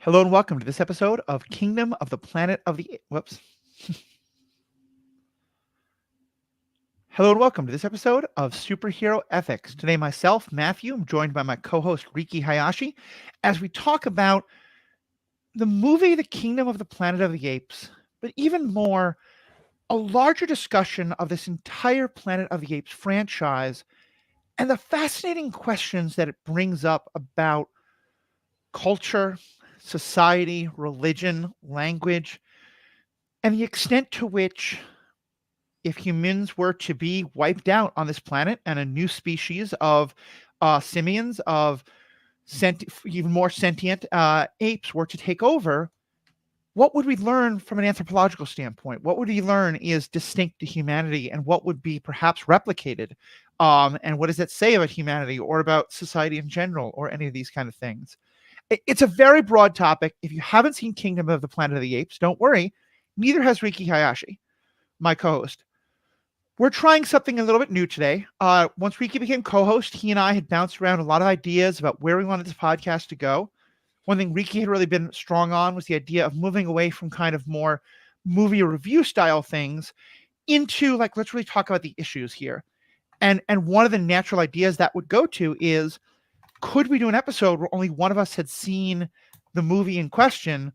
Hello and welcome to this episode of Kingdom of the Planet of the Whoops. Hello and welcome to this episode of Superhero Ethics. Today, myself, Matthew, I'm joined by my co-host Riki Hayashi, as we talk about the movie The Kingdom of the Planet of the Apes, but even more, a larger discussion of this entire Planet of the Apes franchise and the fascinating questions that it brings up about culture, society, religion, language, and the extent to which, if humans were to be wiped out on this planet and a new species of simians, of even more sentient apes were to take over, what would we learn from an anthropological standpoint? What would we learn is distinct to humanity, and what would be perhaps replicated? And what does that say about humanity or about society in general, or any of these kind of things? It's a very broad topic. If you haven't seen Kingdom of the Planet of the Apes, don't worry. Neither has Riki Hayashi, my co-host. We're trying something a little bit new today. Once Riki became co-host, he and I had bounced around a lot of ideas about where we wanted this podcast to go. One thing Riki had really been strong on was the idea of moving away from kind of more movie review style things into, like, let's really talk about the issues here. And one of the natural ideas that would go to is, could we do an episode where only one of us had seen the movie in question,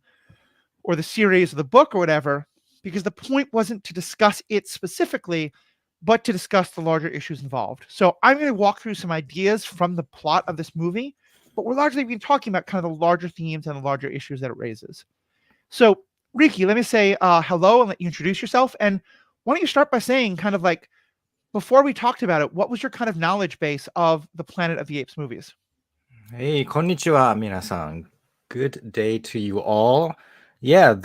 or the series or the book or whatever, because the point wasn't to discuss it specifically, but to discuss the larger issues involved. So I'm going to walk through some ideas from the plot of this movie, but we're largely been talking about kind of the larger themes and the larger issues that it raises. So, Riki, let me say hello and let you introduce yourself. And why don't you start by saying, kind of like, before we talked about it, what was your kind of knowledge base of the Planet of the Apes movies? Hey, konnichiwa, minasan. Good day to you all. Yeah,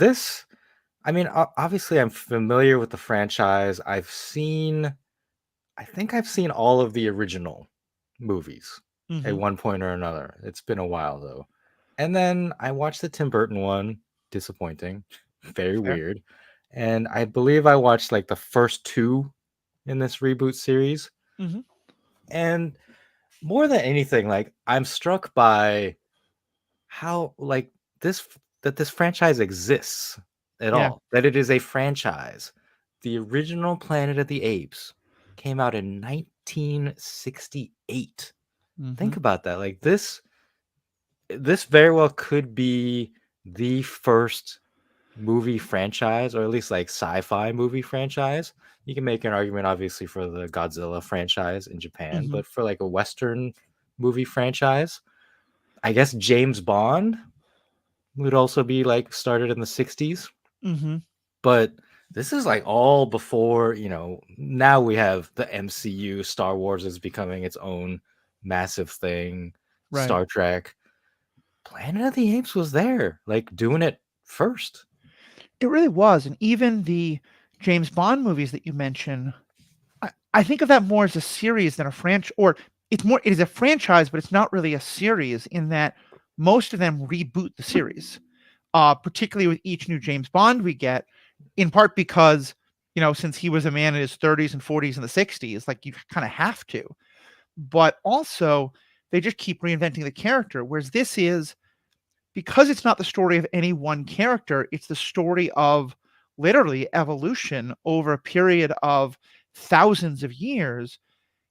obviously I'm familiar with the franchise. I think I've seen all of the original movies at one point or another. It's been a while though. And then I watched the Tim Burton one, disappointing, very Fair. weird. And I believe I watched like the first two in this reboot series. Mm-hmm. And more than anything, like, I'm struck by how, like, this franchise exists at Yeah. all, that it is a franchise. The original Planet of the Apes came out in 1968. Mm-hmm. Think about that. Like, this very well could be the first movie franchise, or at least like sci-fi movie franchise. You can make an argument obviously for the Godzilla franchise in Japan, Mm-hmm. but for like a Western movie franchise, I guess James Bond would also be like started in the 60s. Mm-hmm. But this is like all before, now we have the MCU. Star Wars is becoming its own massive thing. Right. Star Trek. Planet of the Apes was there, like, doing it first. It really was. And even the James Bond movies that you mentioned, I think of that more as a series than a franchise, or it is a franchise, but it's not really a series, in that most of them reboot the series, particularly with each new James Bond we get, in part because, since he was a man in his 30s and 40s and the 60s, like, you kind of have to. But also, they just keep reinventing the character, whereas this is, because it's not the story of any one character, it's the story of literally evolution over a period of thousands of years.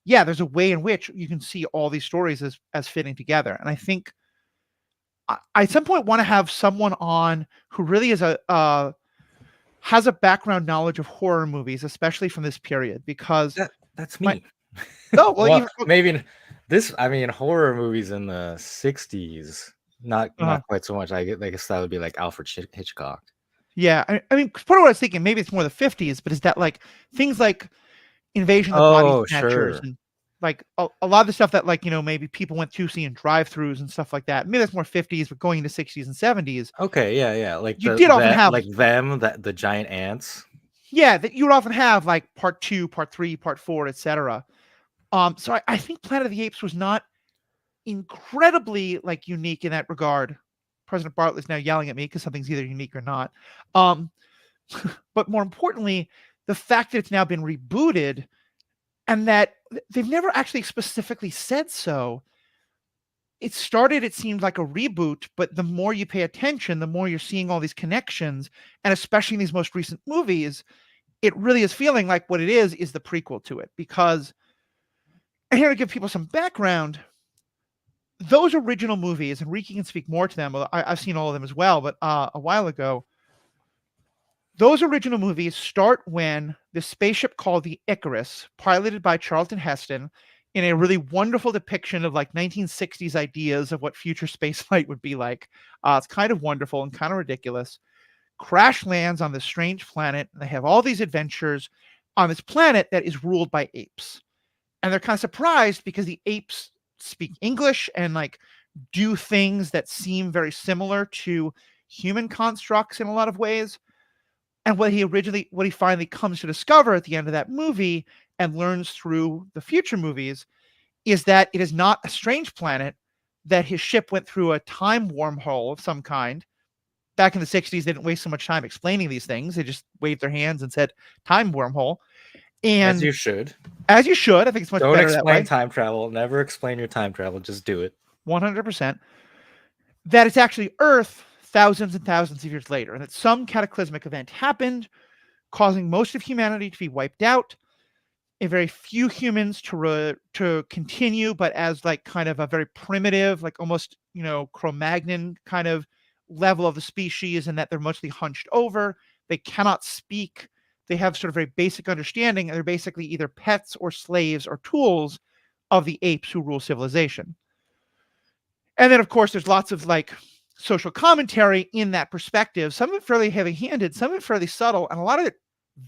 Yeah, there's a way in which you can see all these stories as fitting together. And I think I at some point want to have someone on who really is has a background knowledge of horror movies, especially from this period, because That's my me. oh well, Well, even maybe horror movies in the 60s, not quite so much. I guess that would be like Alfred Hitchcock. yeah, I mean, part of what I was thinking, maybe it's more the 50s, but is that, like, things like Invasion of the Body Oh, Snatchers, sure. and like a lot of the stuff that, like, maybe people went to see in drive-throughs and stuff like that. Maybe that's more 50s, but going into 60s and 70s, Okay, yeah. Like you did often have, the giant ants. yeah, that you would often have like part 2, part 3, part 4, etc. So I think Planet of the Apes was not incredibly, like, unique in that regard. President Bartlett's now yelling at me because something's either unique or not. Um, but more importantly, the fact that it's now been rebooted, and that they've never actually specifically said so, it started, it seemed like a reboot, but the more you pay attention, the more you're seeing all these connections, and especially in these most recent movies, it really is feeling like what it is the prequel to it. Because, and here to give people some background, those original movies, and Riki can speak more to them. I've seen all of them as well, but a while ago, those original movies start when the spaceship called the Icarus, piloted by Charlton Heston, in a really wonderful depiction of like 1960s ideas of what future spaceflight would be like. It's kind of wonderful and kind of ridiculous. Crash lands on this strange planet, and they have all these adventures on this planet that is ruled by apes. And they're kind of surprised because the apes speak English and like do things that seem very similar to human constructs in a lot of ways. And what he finally comes to discover at the end of that movie and learns through the future movies is that it is not a strange planet, that his ship went through a time wormhole of some kind. Back in the 60s, they didn't waste so much time explaining these things. They just waved their hands and said time wormhole. And As you should. as you should, I think it's much Don't better that way. explain time travel. Never explain your time travel. Just do it. 100%. That it's actually Earth thousands and thousands of years later, and that some cataclysmic event happened, causing most of humanity to be wiped out, a very few humans to continue, but as like kind of a very primitive, like almost, Cro-Magnon kind of level of the species, and that they're mostly hunched over. They cannot speak. They have sort of very basic understanding, and they're basically either pets or slaves or tools of the apes who rule civilization. And then, of course, there's lots of like social commentary in that perspective, some of it fairly heavy-handed, some of it fairly subtle, and a lot of it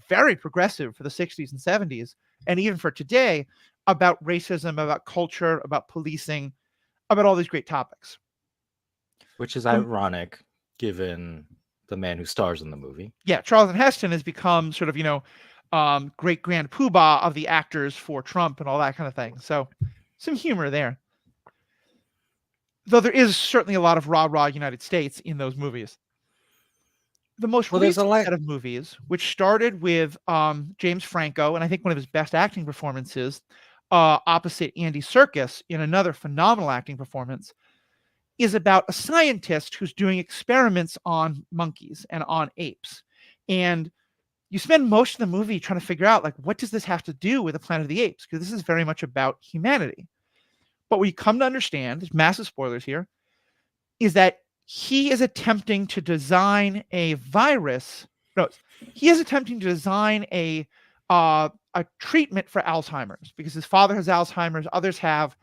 very progressive for the 60s and 70s, and even for today, about racism, about culture, about policing, about all these great topics. Which is ironic, given the man who stars in the movie. Yeah, Charlton Heston has become sort of, great grand poobah of the actors for Trump and all that kind of thing. So some humor there. Though there is certainly a lot of rah-rah United States in those movies. The most recent set of movies, which started with James Franco, and I think one of his best acting performances, opposite Andy Serkis in another phenomenal acting performance, is about a scientist who's doing experiments on monkeys and on apes. And you spend most of the movie trying to figure out, like, what does this have to do with the Planet of the Apes? Because this is very much about humanity. But what you come to understand, there's massive spoilers here, is that he is attempting to design a virus. No, he is attempting to design a treatment for Alzheimer's, because his father has Alzheimer's, others have,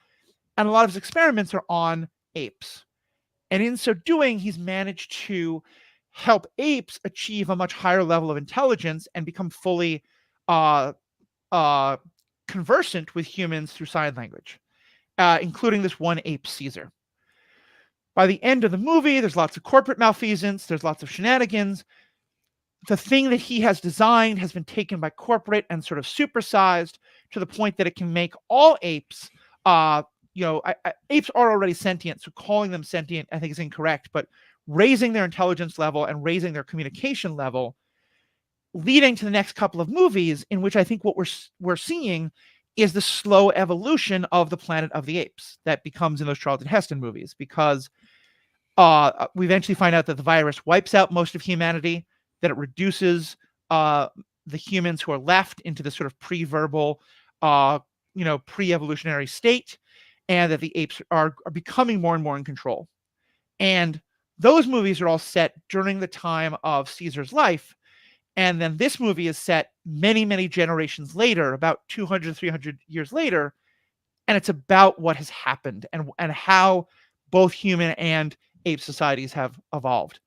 and a lot of his experiments are on apes. And in so doing, he's managed to help apes achieve a much higher level of intelligence and become fully conversant with humans through sign language, including this one ape, Caesar. By the end of the movie, there's lots of corporate malfeasance, there's lots of shenanigans. The thing that he has designed has been taken by corporate and sort of supersized to the point that it can make all apes, apes are already sentient, so calling them sentient, I think, is incorrect, but raising their intelligence level and raising their communication level, leading to the next couple of movies, in which I think what we're seeing is the slow evolution of the Planet of the Apes that becomes in those Charlton Heston movies, because we eventually find out that the virus wipes out most of humanity, that it reduces the humans who are left into this sort of pre-verbal, pre-evolutionary state, and that the apes are becoming more and more in control. And those movies are all set during the time of Caesar's life. And then this movie is set many, many generations later, about 200, 300 years later. And it's about what has happened and how both human and ape societies have evolved.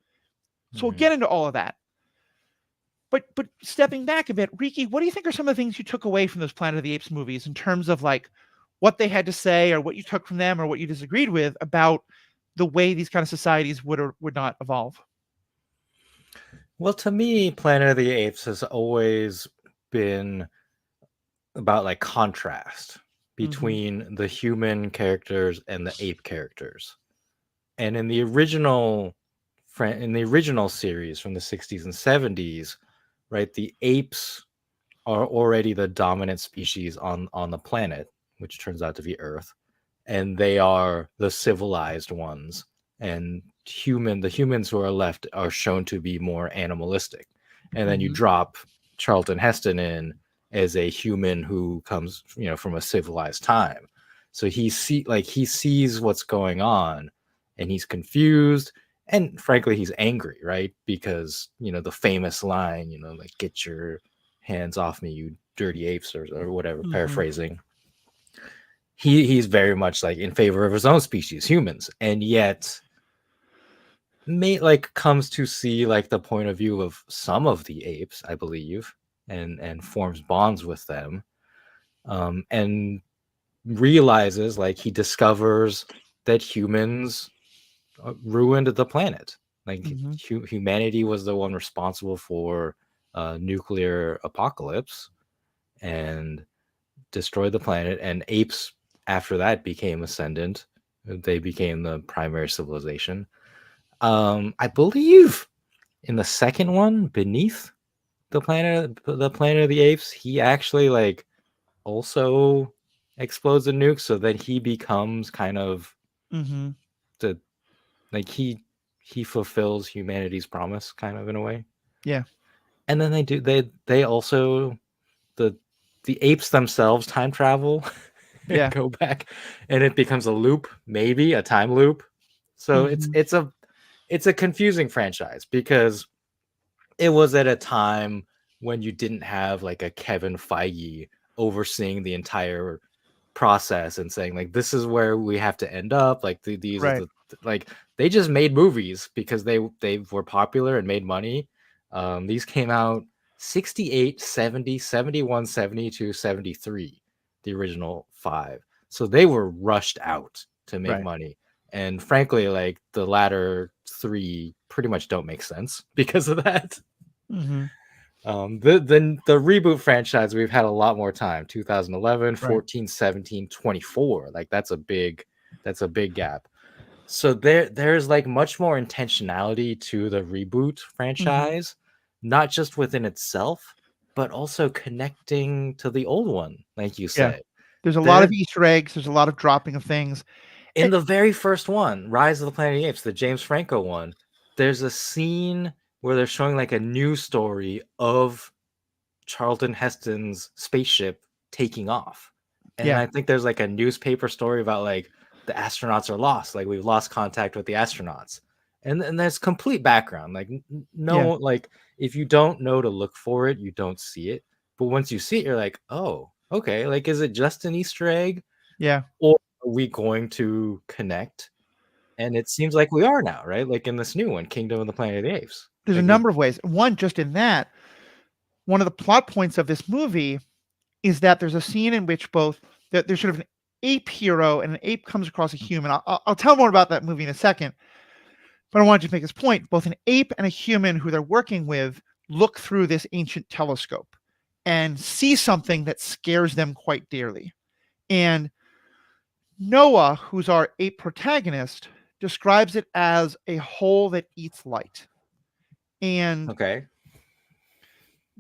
So we'll get into all of that. But stepping back a bit, Riki, what do you think are some of the things you took away from those Planet of the Apes movies in terms of like what they had to say, or what you took from them, or what you disagreed with about the way these kind of societies would or would not evolve? Well, to me, Planet of the Apes has always been about like contrast between the human characters and the ape characters. And in the original series from the 60s and 70s, right, the apes are already the dominant species on the planet, which turns out to be Earth. and they are the civilized ones, and the humans who are left are shown to be more animalistic. And then you Mhm. drop Charlton Heston in as a human who comes, from a civilized time. So he sees what's going on, and he's confused, and frankly he's angry, right? Because the famous line, like, get your hands off me, you dirty apes, or whatever, Mhm. paraphrasing. He's very much like in favor of his own species, humans, and yet comes to see like the point of view of some of the apes, I believe, and forms bonds with them, and realizes, like, he discovers that humans ruined the planet. Like, Mhm. humanity was the one responsible for nuclear apocalypse and destroyed the planet, and apes after that became ascendant. They became the primary civilization. I believe in the second one, Beneath the Planet of the Apes, he actually like also explodes a nuke, so that he becomes kind of Mhm. the like he fulfills humanity's promise, kind of, in a way. Yeah. And then they also, the apes themselves time travel and Yeah. go back, and it becomes a loop, maybe a time loop. So Mhm. it's a confusing franchise, because it was at a time when you didn't have like a Kevin Feige overseeing the entire process and saying, like, this is where we have to end up, like, these are Right. the, like, they just made movies because they were popular and made money. These came out 68, 70, 71, 72, 73, the original 5. So they were rushed out to make Right. money, and frankly, like, the latter 3 pretty much don't make sense because of that. Mhm. The reboot franchise, we've had a lot more time: 2011, Right. 14, 17, 24. Like, that's a big gap. So there's like much more intentionality to the reboot Mhm. franchise, not just within itself, but also connecting to the old one, like you Yeah. said. There's a lot There of Easter eggs, there's a lot of dropping of things. In Eh the very first one, Rise of the Planet of the Apes, the James Franco one, there's a scene where they're showing like a news story of Charlton Heston's spaceship taking off. And yeah. I think there's like a newspaper story about, like, the astronauts are lost, like, we've lost contact with the astronauts. And there's complete background. Like, no, Yeah. like, if you don't know to look for it, you don't see it. But once you see it, you're like, oh, okay. Like, is it just an Easter egg? Yeah. Or are we going to connect? And it seems like we are now, right? Like in this new one, Kingdom of the Planet of the Apes. There's a Like, number of ways. One, just in that, one of the plot points of this movie is that there's a scene in which both there's sort of an ape hero and an ape comes across a human. I'll tell more about that movie in a second, but I wanted to make this point. Both an ape and a human who they're working with look through this ancient telescope and see something that scares them quite dearly. And Noah, who's our ape protagonist, describes it as a hole that eats light. And okay.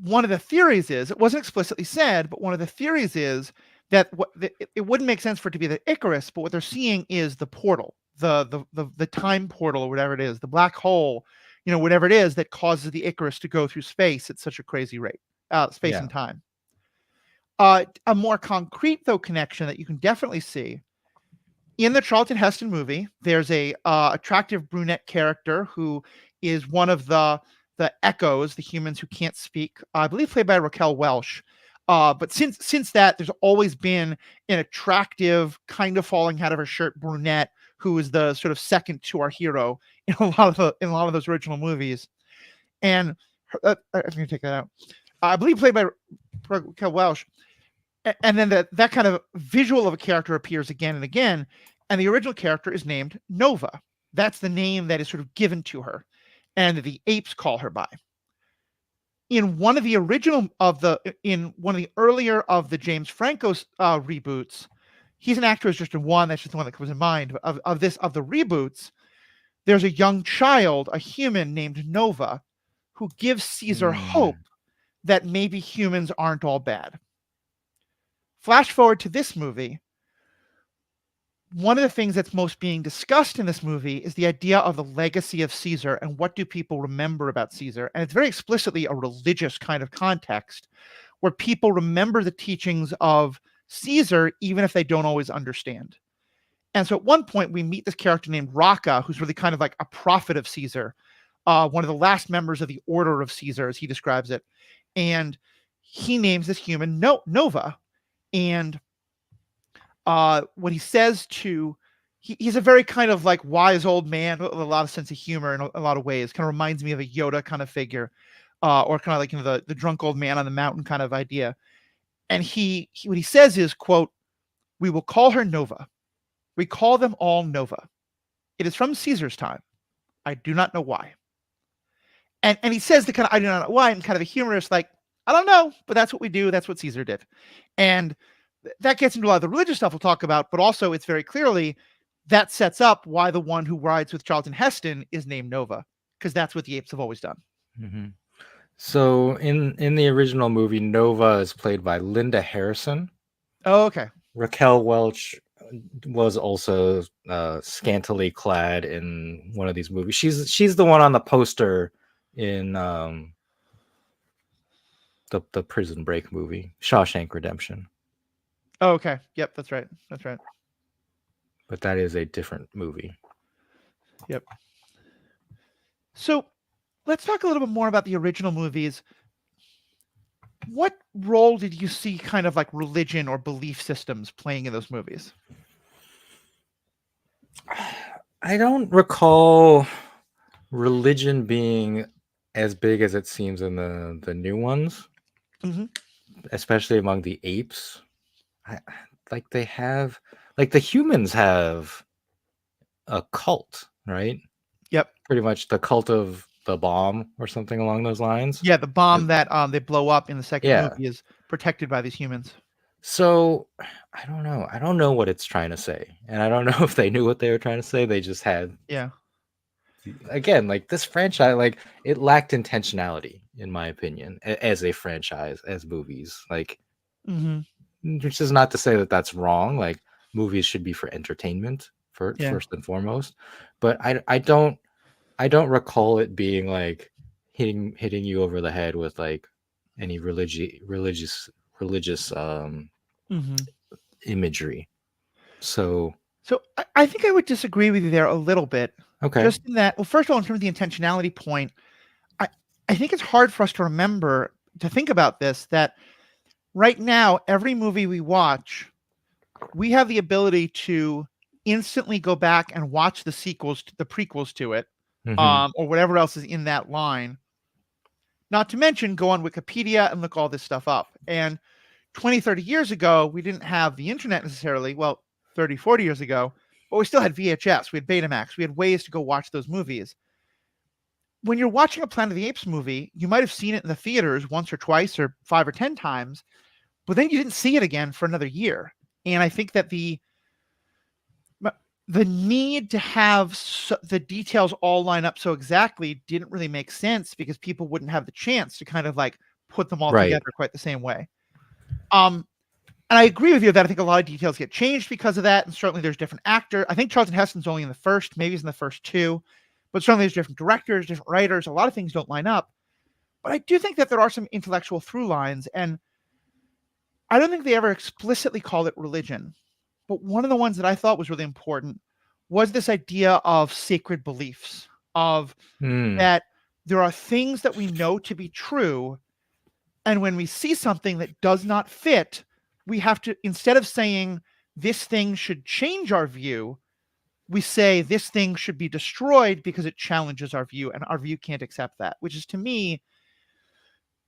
one of the theories is, it wasn't explicitly said, but one of the theories is that it wouldn't make sense for it to be the Icarus, but what they're seeing is the portal, the time portal, or whatever it is, the black hole, whatever it is that causes the Icarus to go through space at such a crazy rate, space Yeah. and time. A more concrete, though, connection that you can definitely see in the Charlton Heston movie. There's a attractive brunette character who is one of the echoes, the humans who can't speak. I believe played by Raquel Welch. But since that, there's always been an attractive, kind of falling out of her shirt brunette who is the sort of second to our hero in a lot of those original movies. And I'm going to take that out. I believe played by Raquel Welch. And then that kind of visual of a character appears again and again, and the original character is named Nova. That's the name that is sort of given to her, and the apes call her by. In one of the earlier of the James Franco reboots, he's an actor who's just in one. That's just the one that comes in mind. Of the reboots, there's a young child, a human named Nova, who gives Caesar hope Mm. that maybe humans aren't all bad. Flash forward to this movie. one of the things that's most being discussed in this movie is the idea of the legacy of Caesar and what do people remember about Caesar. And it's very explicitly a religious kind of context where people remember the teachings of Caesar, even if they don't always understand. And so at one point, we meet this character named Raka, who's really kind of like a prophet of Caesar, one of the last members of the Order of Caesar, as he describes it. And he names this human Nova. And what he says to, he's a very kind of like wise old man with a lot of sense of humor in a lot of ways. Kind of reminds me of a Yoda kind of figure, or kind of like, you know, the drunk old man on the mountain kind of idea. And he what he says is, quote, "We will call her Nova. We call them all Nova. It is from Caesar's time. I do not know why." And he says the kind of I do not know why, and kind of a humorous, like, I don't know, but that's what we do. That's what Caesar did. And that gets into a lot of the religious stuff we'll talk about, but also it's very clearly that sets up why the one who rides with Charlton Heston is named Nova, because that's what the Apes have always done. Mm-hmm. So in the original movie, Nova is played by Linda Harrison. Oh, okay. Raquel Welch was also scantily clad in one of these movies. She's the one on the poster in the Prison Break movie, Shawshank Redemption. Oh, okay. Yep, that's right. That's right. But that is a different movie. Yep. So let's talk a little bit more about the original movies. What role did you see kind of like religion or belief systems playing in those movies? I don't recall religion being as big as it seems in the new ones, especially among the apes. They have, like, the humans have a cult, right? Yep. Pretty much the cult of the bomb or something along those lines. Yeah, the bomb that they blow up in the second Yeah. movie is protected by these humans. So I don't know. I don't know what it's trying to say. And I don't know if they knew what they were trying to say. They just had, Yeah. again, like, this franchise, like, it lacked intentionality, in my opinion, as a franchise, as movies. Like, which is not to say that that's wrong. Like, movies should be for entertainment first and foremost. But I don't recall it being like hitting you over the head with like any religious imagery. So I think I would disagree with you there a little bit. Okay. Just in that, well, first of all, in terms of the intentionality point, I think it's hard for us to think about this, that right now, every movie we watch, we have the ability to instantly go back and watch the sequels, the prequels to it, or whatever else is in that line. Not to mention go on Wikipedia and look all this stuff up. And 20, 30 years ago, we didn't have the internet necessarily. Well, 30, 40 years ago, but we still had VHS. We had Betamax. We had ways to go watch those movies. When you're watching a Planet of the Apes movie, you might have seen it in the theaters once or twice or 5 or 10 times, but then you didn't see it again for another year. And I think that the need to have the details all line up so exactly didn't really make sense, because people wouldn't have the chance to kind of like put them all together quite the same way. And I agree with you that I think a lot of details get changed because of that. And certainly there's different actors. I think Charlton Heston's only in the first, maybe he's in the first 2, but certainly there's different directors, different writers. A lot of things don't line up. But I do think that there are some intellectual through lines, and I don't think they ever explicitly call it religion. But one of the ones that I thought was really important was this idea of sacred beliefs, of that there are things that we know to be true. And when we see something that does not fit, we have to, instead of saying this thing should change our view, we say this thing should be destroyed because it challenges our view, and our view can't accept that, which is, to me,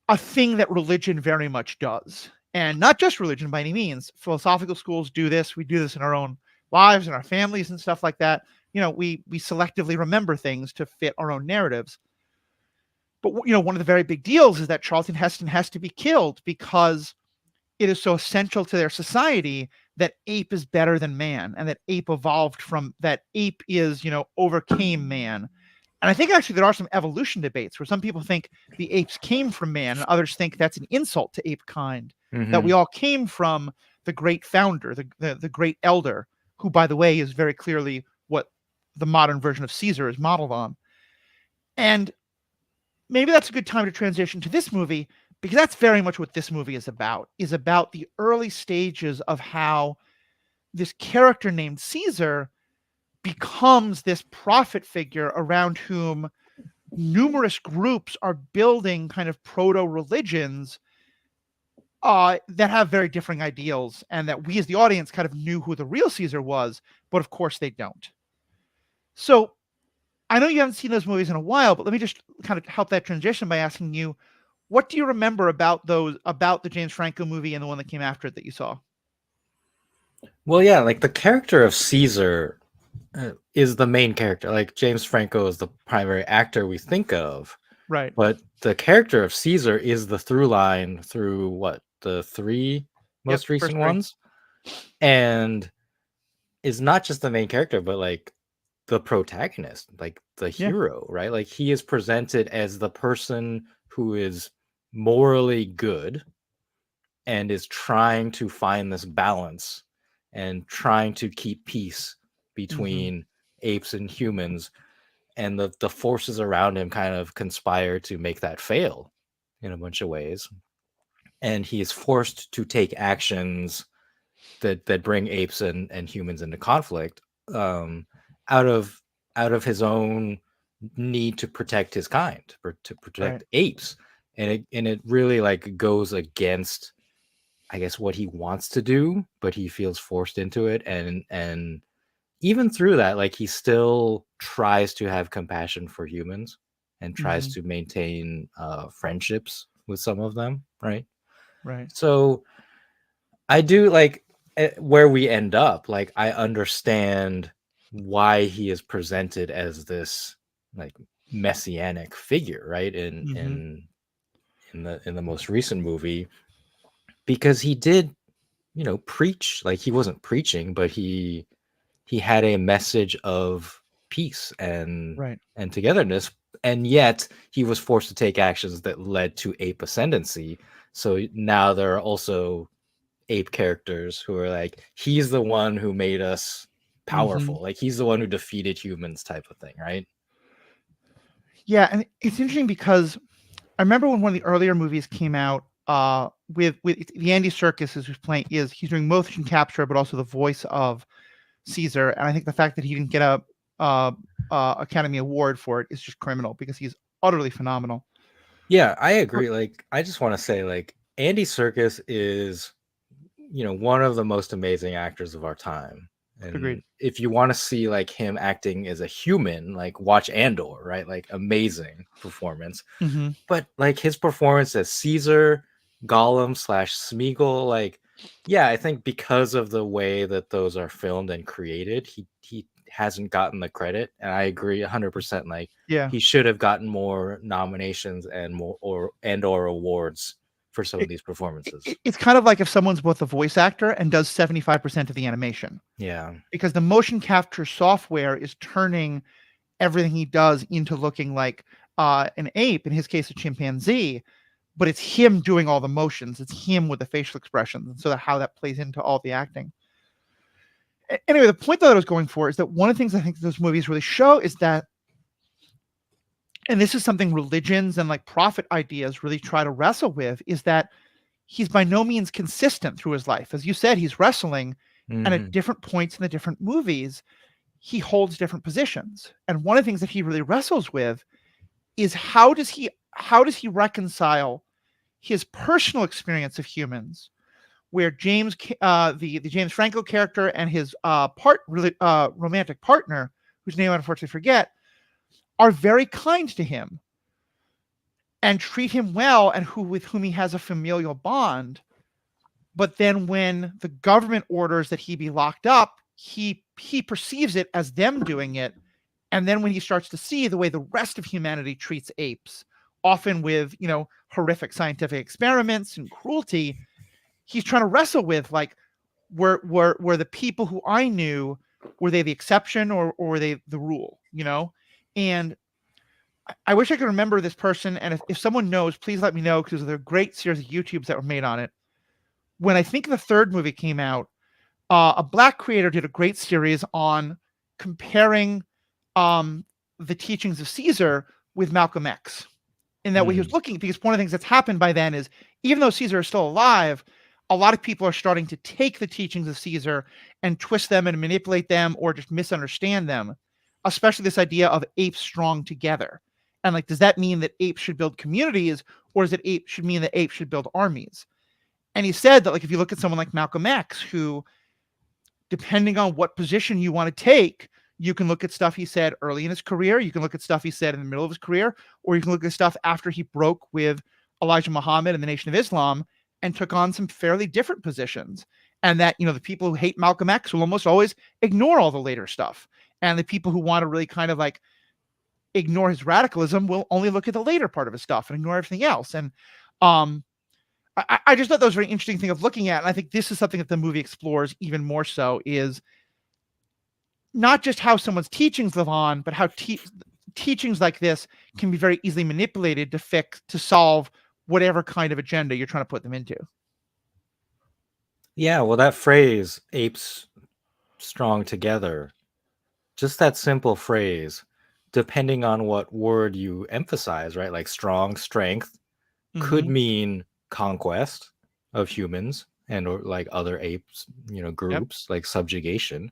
a thing that religion very much does. And not just religion by any means. Philosophical schools do this. We do this in our own lives and our families and stuff like that. You know, we selectively remember things to fit our own narratives. But, you know, one of the very big deals is that Charlton Heston has to be killed because it is so essential to their society that ape is better than man, and that ape evolved from that. Ape is, you know, overcame man. And I think actually there are some evolution debates where some people think the apes came from man, and others think that's an insult to ape kind, that we all came from the great founder, the great elder, who, by the way, is very clearly what the modern version of Caesar is modeled on. And maybe that's a good time to transition to this movie, because that's very much what this movie is about the early stages of how this character named Caesar becomes this prophet figure around whom numerous groups are building kind of proto religions that have very differing ideals, and that we as the audience kind of knew who the real Caesar was, but of course they don't. So I know you haven't seen those movies in a while, but let me just kind of help that transition by asking you, what do you remember about the James Franco movie and the one that came after it that you saw? Well, yeah, like the character of Caesar is the main character. Like James Franco is the primary actor we think of, Right. but the character of Caesar is the through line through what, the three Yep. most recent First three. ones, and is not just the main character, but like the protagonist, like the Yeah. hero, right? Like he is presented as the person who is morally good and is trying to find this balance and trying to keep peace Mm-hmm. between apes and humans, and the forces around him kind of conspire to make that fail in a bunch of ways, and he is forced to take actions that bring apes and humans into conflict, um, out of his own need to protect his kind, to Right. protect apes, and it really like goes against, I guess, what he wants to do, but he feels forced into it, and even through that, like he still tries to have compassion for humans and tries Mm-hmm. to maintain friendships with some of them, right? Right. So I do like where we end up. Like I understand why he is presented as this like messianic figure, right? Mm-hmm. In the most recent movie, because he did, preach. Like he wasn't preaching, but he had a message of peace Right. and togetherness, and yet he was forced to take actions that led to ape ascendancy. So now there are also ape characters who are like, he's the one who made us Mm-hmm. powerful, like he's the one who defeated humans, type of thing, right? Yeah, and it's interesting because I remember when one of the earlier movies came out, with the Andy Serkis is who's playing is he's doing motion capture, but also the voice of Caesar. And I think the fact that he didn't get a uh, Academy Award for it is just criminal, because he's utterly phenomenal. Yeah, I But agree. Like I just want to say, like, Andy Serkis is, one of the most amazing actors of our time. agreed. And if you want to see like him acting as a human, like watch Andor, right? Like amazing performance. Mm-hmm. But like his performance as Caesar, Gollum slash Smeagol, like, yeah, I think because of the way that those are filmed and created, he hasn't gotten the credit. And I agree 100%. Like Yeah. he should have gotten more nominations and more or awards for some of these performances. It's kind of like if someone's both a voice actor and does 75% of the animation, Yeah. because the motion capture software is turning everything he does into looking like an ape, in his case, a chimpanzee, but it's him doing all the motions. It's him with the facial expressions. And so that how that plays into all the acting. Anyway, the point that I was going for is that one of the things I think those movies really show is that, and this is something religions and like prophet ideas really try to wrestle with, is that he's by no means consistent through his life. As you said, he's wrestling, and at Hmm. different points in the different movies, he holds different positions. And one of the things that he really wrestles with is how does he reconcile his personal experience of humans, where the James Franco character and his romantic partner, whose name I unfortunately forget, are very kind to him and treat him well, and with whom he has a familial bond. But then when the government orders that he be locked up, he perceives it as them doing it. And then when he starts to see the way the rest of humanity treats apes, often with, horrific scientific experiments and cruelty, he's trying to wrestle with, like, were the people who I knew, were they the exception, or were they the rule, And I wish I could remember this person. And if someone knows, please let me know, because there are great series of YouTubes that were made on it. When I think the third movie came out, a black creator did a great series on comparing the teachings of Caesar with Malcolm X. In that way, he was Mm. looking, because one of the things that's happened by then is, even though Caesar is still alive, a lot of people are starting to take the teachings of Caesar and twist them and manipulate them or just misunderstand them, especially this idea of apes strong together. And like, does that mean that apes should build communities, or does it ape should mean that apes should build armies? And he said that, like, if you look at someone like Malcolm X, who, depending on what position you want to take, you can look at stuff he said early in his career, you can look at stuff he said in the middle of his career, or you can look at stuff after he broke with Elijah Muhammad and the Nation of Islam and took on some fairly different positions. And that, the people who hate Malcolm X will almost always ignore all the later stuff. And the people who want to really kind of like ignore his radicalism will only look at the later part of his stuff and ignore everything else. And I just thought that was a very interesting thing of looking at. And I think this is something that the movie explores even more so, is not just how someone's teachings live on, but how teachings like this can be very easily manipulated to solve whatever kind of agenda you're trying to put them into. Yeah, well, that phrase, apes strong together, just that simple phrase, depending on what word you emphasize, right? Like strong, strength, could Mm-hmm. mean conquest of humans and or like other apes, Yep. groups, like subjugation,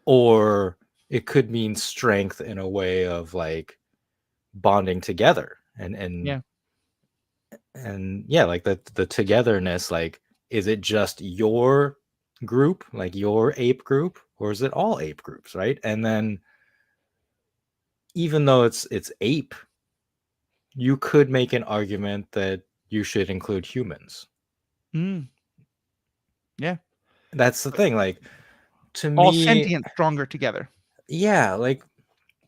or it could mean strength in a way of like bonding together Yeah. and yeah, like the togetherness, like is it just your group, like your ape group, or is it all ape groups, right? And then even though it's ape, you could make an argument that you should include humans. Mm. Yeah. That's the thing, like to All me, sentient stronger together. yeah, like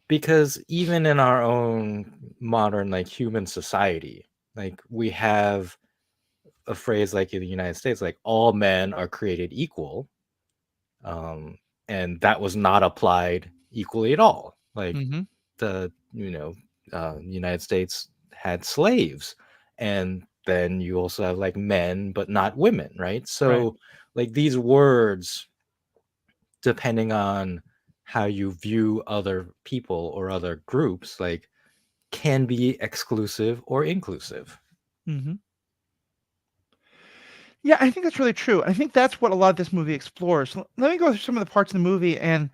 because even in our own modern like human society, like we have a phrase like in the United States, like all men are created equal, um, and that was not applied equally at all. Like Mm-hmm. the United States had slaves, and then you also have like men but not women, right? Right. So like these words, depending on how you view other people or other groups, like can be exclusive or inclusive. Mm-hmm. Yeah, I think that's really true. I think that's what a lot of this movie explores. Let me go through some of the parts of the movie, and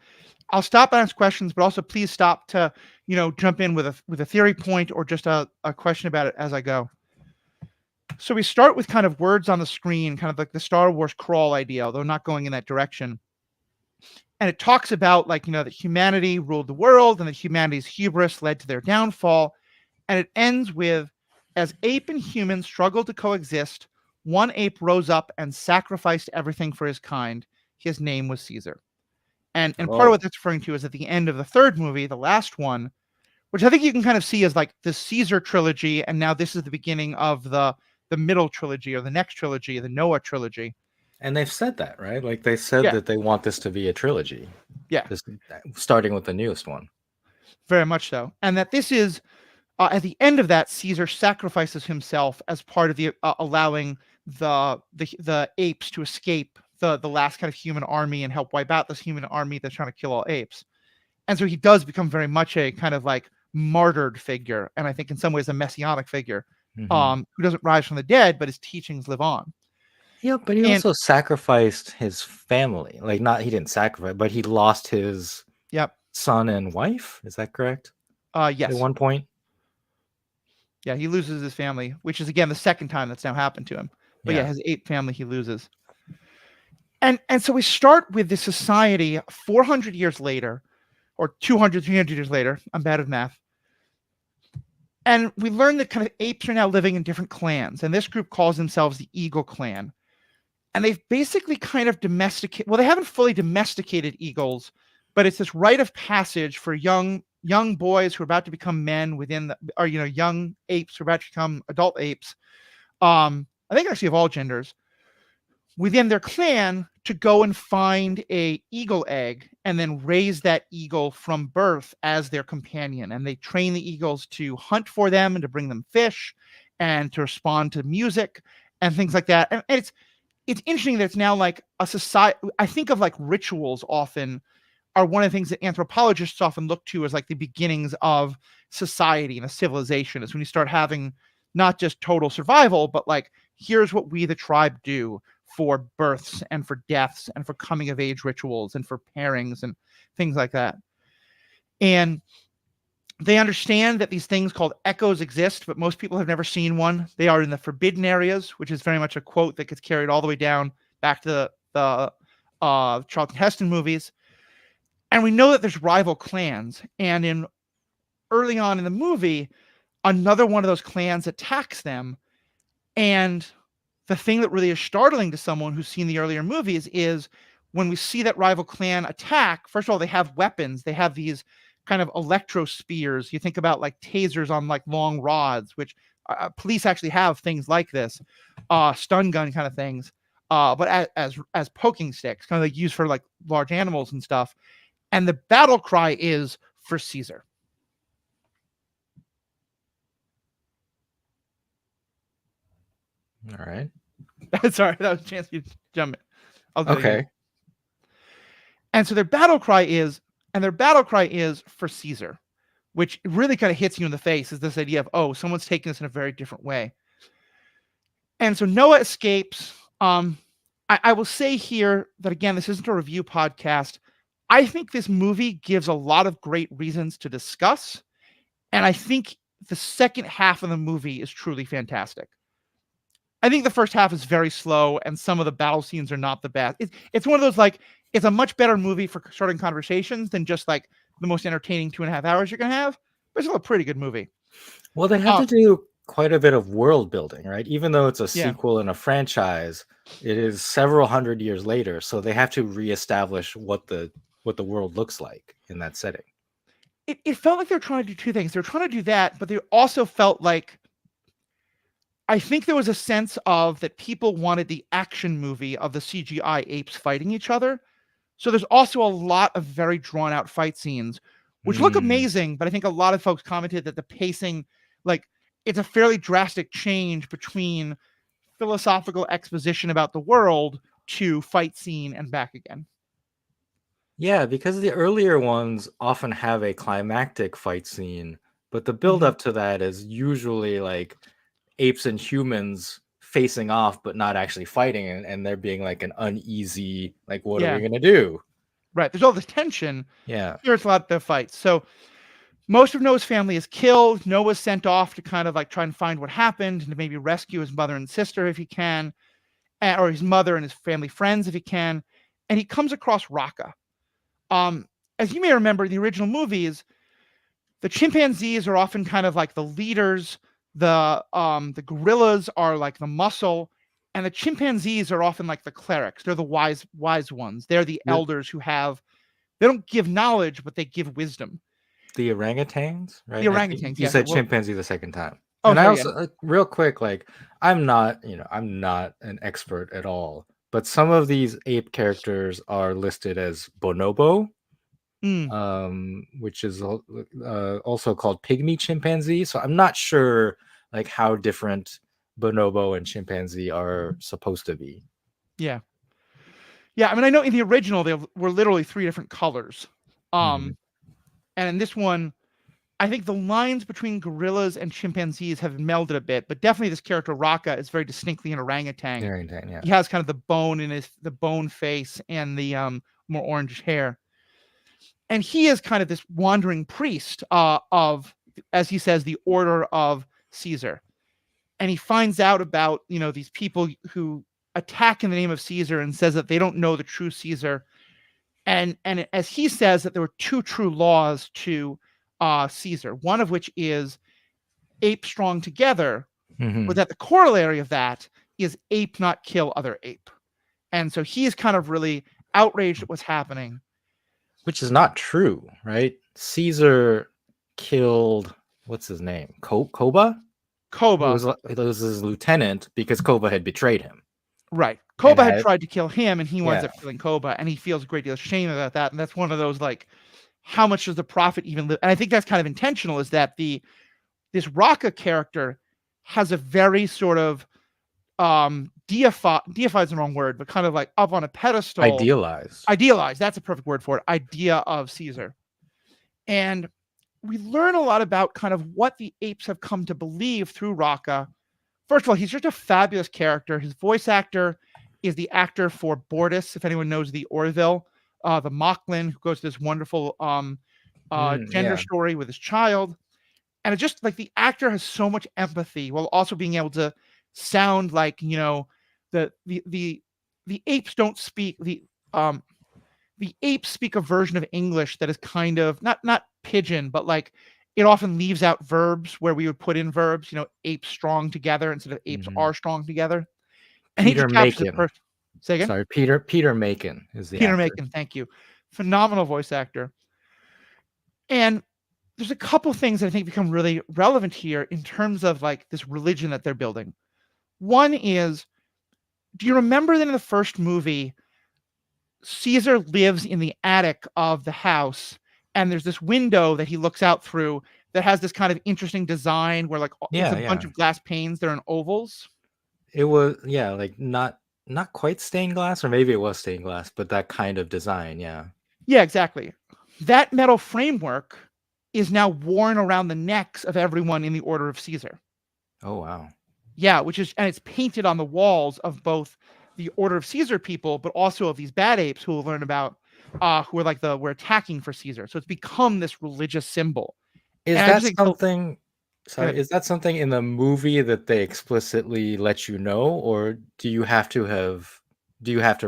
I'll stop and ask questions, but also please stop to, jump in with a theory point or just a question about it as I go. So we start with kind of words on the screen, kind of like the Star Wars crawl idea, although not going in that direction. And it talks about, like, that humanity ruled the world and that humanity's hubris led to their downfall. And it ends with, as ape and human struggled to coexist, one ape rose up and sacrificed everything for his kind. His name was Caesar. And part of what Oh, that's referring to is at the end of the third movie, the last one, which I think you can kind of see as like the Caesar trilogy, and now this is the beginning of the middle trilogy or the next trilogy, the Noah trilogy. and they've said that, right? Like they said Yeah, that they want this to be a trilogy, yeah, just starting with the newest one. very much so. And that this is at the end of that, Caesar sacrifices himself as part of the allowing the apes to escape the last kind of human army and help wipe out this human army that's trying to kill all apes. And so he does become very much a kind of like martyred figure, and I think in some ways a messianic figure, Hmm. who doesn't rise from the dead, but his teachings live on. Yeah, but he And also sacrificed his family. Like, not he didn't sacrifice, but he lost his yep, son and wife. Is that correct? At yes, one point? yeah, he loses his family, which is again the second time that's now happened to him. But yeah, Yeah. his ape family he loses. And so we start with this society 400 years later, or 200, 300 years later. I'm bad at math. And we learn that kind of apes are now living in different clans. And this group calls themselves the Eagle Clan. And they've basically kind of domesticated, well, they haven't fully domesticated eagles, but it's this rite of passage for young boys who are about to become men within the, or, young apes who are about to become adult apes. I think actually of all genders, within their clan, to go and find a eagle egg and then raise that eagle from birth as their companion. And they train the eagles to hunt for them and to bring them fish and to respond to music and things like that. And it's interesting that it's now like a society. I think of like rituals often are one of the things that anthropologists often look to as like the beginnings of society and a civilization, is when you start having not just total survival, but like, here's what we, the tribe, do for births and for deaths and for coming of age rituals and for pairings and things like that. And they understand that these things called echoes exist, but most people have never seen one. They are in the forbidden areas, which is very much a quote that gets carried all the way down back to the Charlton Heston movies. And we know that there's rival clans. And in early on in the movie, another one of those clans attacks them. And the thing that really is startling to someone who's seen the earlier movies is when we see that rival clan attack, first of all, they have weapons. They have these kind of electro spears. You think about like tasers on like long rods, which police actually have things like this, stun gun kind of things, but as poking sticks, kind of like used for like large animals and stuff. And the battle cry is for Caesar. All right. Sorry, that was a chance you to jump in. I'll do it Okay. again. And so their battle cry is for Caesar, which really kind of hits you in the face, is this idea of, oh, someone's taking this in a very different way. And so Noah escapes. I will say here that, again, this isn't a review podcast. I think this movie gives a lot of great reasons to discuss. And I think the second half of the movie is truly fantastic. I think the first half is very slow, and some of the battle scenes are not the best. It's one of those, like, it's a much better movie for starting conversations than just like the most entertaining 2.5 hours you're gonna have. But it's still a pretty good movie. Well, they have to do quite a bit of world building, right? Even though it's a Yeah. sequel in a franchise, it is several hundred years later, so they have to reestablish what the world looks like in that setting. It felt like they were trying to do two things. They were trying to do that, but they also felt like, I think there was a sense of that people wanted the action movie of the CGI apes fighting each other. So there's also a lot of very drawn out fight scenes, which look amazing, but I think a lot of folks commented that the pacing, like, it's a fairly drastic change between philosophical exposition about the world to fight scene and back again. Yeah, because the earlier ones often have a climactic fight scene, but the build up to that is usually like apes and humans facing off but not actually fighting, and there being like an uneasy, like, what are we gonna do? Right, there's all this tension. Yeah. Here's a lot of fights. So most of Noah's family is killed. Noah's sent off to kind of like try and find what happened and to maybe rescue his mother and sister if he can, or his mother and his family friends if he can. And he comes across Raka. As you may remember, in the original movies, the chimpanzees are often kind of like the leaders. The gorillas are like the muscle, and the chimpanzees are often like the clerics. They're the wise ones. They're the elders who have, they don't give knowledge, but they give wisdom. The orangutans, right? The orangutans. You said chimpanzee the second time. Oh, and sorry, I also, real quick, like, I'm not an expert at all, but some of these ape characters are listed as bonobo, which is also called pygmy chimpanzee. So I'm not sure like how different bonobo and chimpanzee are supposed to be. Yeah. I mean, I know in the original they were literally 3 different colors. And in this one, I think the lines between gorillas and chimpanzees have melded a bit, but definitely this character Raka is very distinctly an orangutan. Yeah. He has kind of the bone in the bone face and the more orange hair. And he is kind of this wandering priest of, as he says, the order of Caesar. And he finds out about, these people who attack in the name of Caesar and says that they don't know the true Caesar. And as he says, that there were 2 true laws to Caesar, one of which is ape strong together, but that the corollary of that is ape not kill other ape. And so he is kind of really outraged at what's happening. Which is not true, right? Caesar killed, what's his name? Koba? Koba. It was his lieutenant because Koba had betrayed him. Right. Koba had tried to kill him, and he winds up killing Koba, and he feels a great deal of shame about that. And that's one of those, like, how much does the prophet even live? And I think that's kind of intentional, is that this Raka character has a very sort of deify is the wrong word, but kind of like up on a pedestal, Idealized. idealize, that's a perfect word for it, idea of Caesar. And we learn a lot about kind of what the apes have come to believe through Raka. First of all, he's just a fabulous character. His voice actor is the actor for Bortus, if anyone knows the Orville, the Mocklin, who goes to this wonderful gender Yeah. story with his child. And it's just like the actor has so much empathy while also being able to sound like, the apes don't speak the apes speak a version of English that is kind of not pigeon, but like it often leaves out verbs where we would put in verbs, apes strong together instead of apes Mhm. are strong together. And he Peter just captures it Macon. Say again? Sorry, Peter Macon is the Peter actor. Macon, thank you. Phenomenal voice actor. And there's a couple things that I think become really relevant here in terms of like this religion that they're building. One is, do you remember that in the first movie, Caesar lives in the attic of the house, and there's this window that he looks out through that has this kind of interesting design where like it's Yeah, a bunch yeah. of glass panes, they're in ovals. It was, yeah, like not quite stained glass, or maybe it was stained glass, but that kind of design, yeah. Yeah, exactly. That metal framework is now worn around the necks of everyone in the Order of Caesar. Oh wow. Yeah, and it's painted on the walls of both the Order of Caesar people, but also of these bad apes who will learn about, who are like we're attacking for Caesar. So it's become this religious symbol. Is And I that just think, oh, something sorry, good. is that something in the movie that they explicitly let you know, or do you have to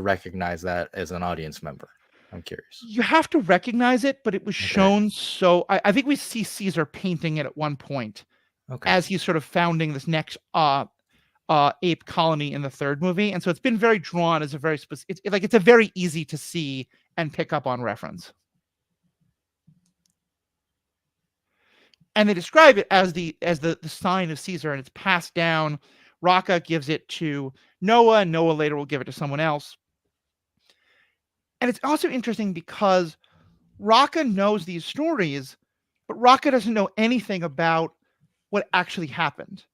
recognize that as an audience member? I'm curious. You have to recognize it, but it was Okay. shown so I think we see Caesar painting it at one point Okay. as he's sort of founding this next ape colony in the third movie. And so it's been very drawn as a very specific, it's a very easy to see and pick up on reference. And they describe it as the sign of Caesar, and it's passed down. Raka gives it to Noah, and Noah later will give it to someone else. And it's also interesting because Raka knows these stories, but Raka doesn't know anything about what actually happened.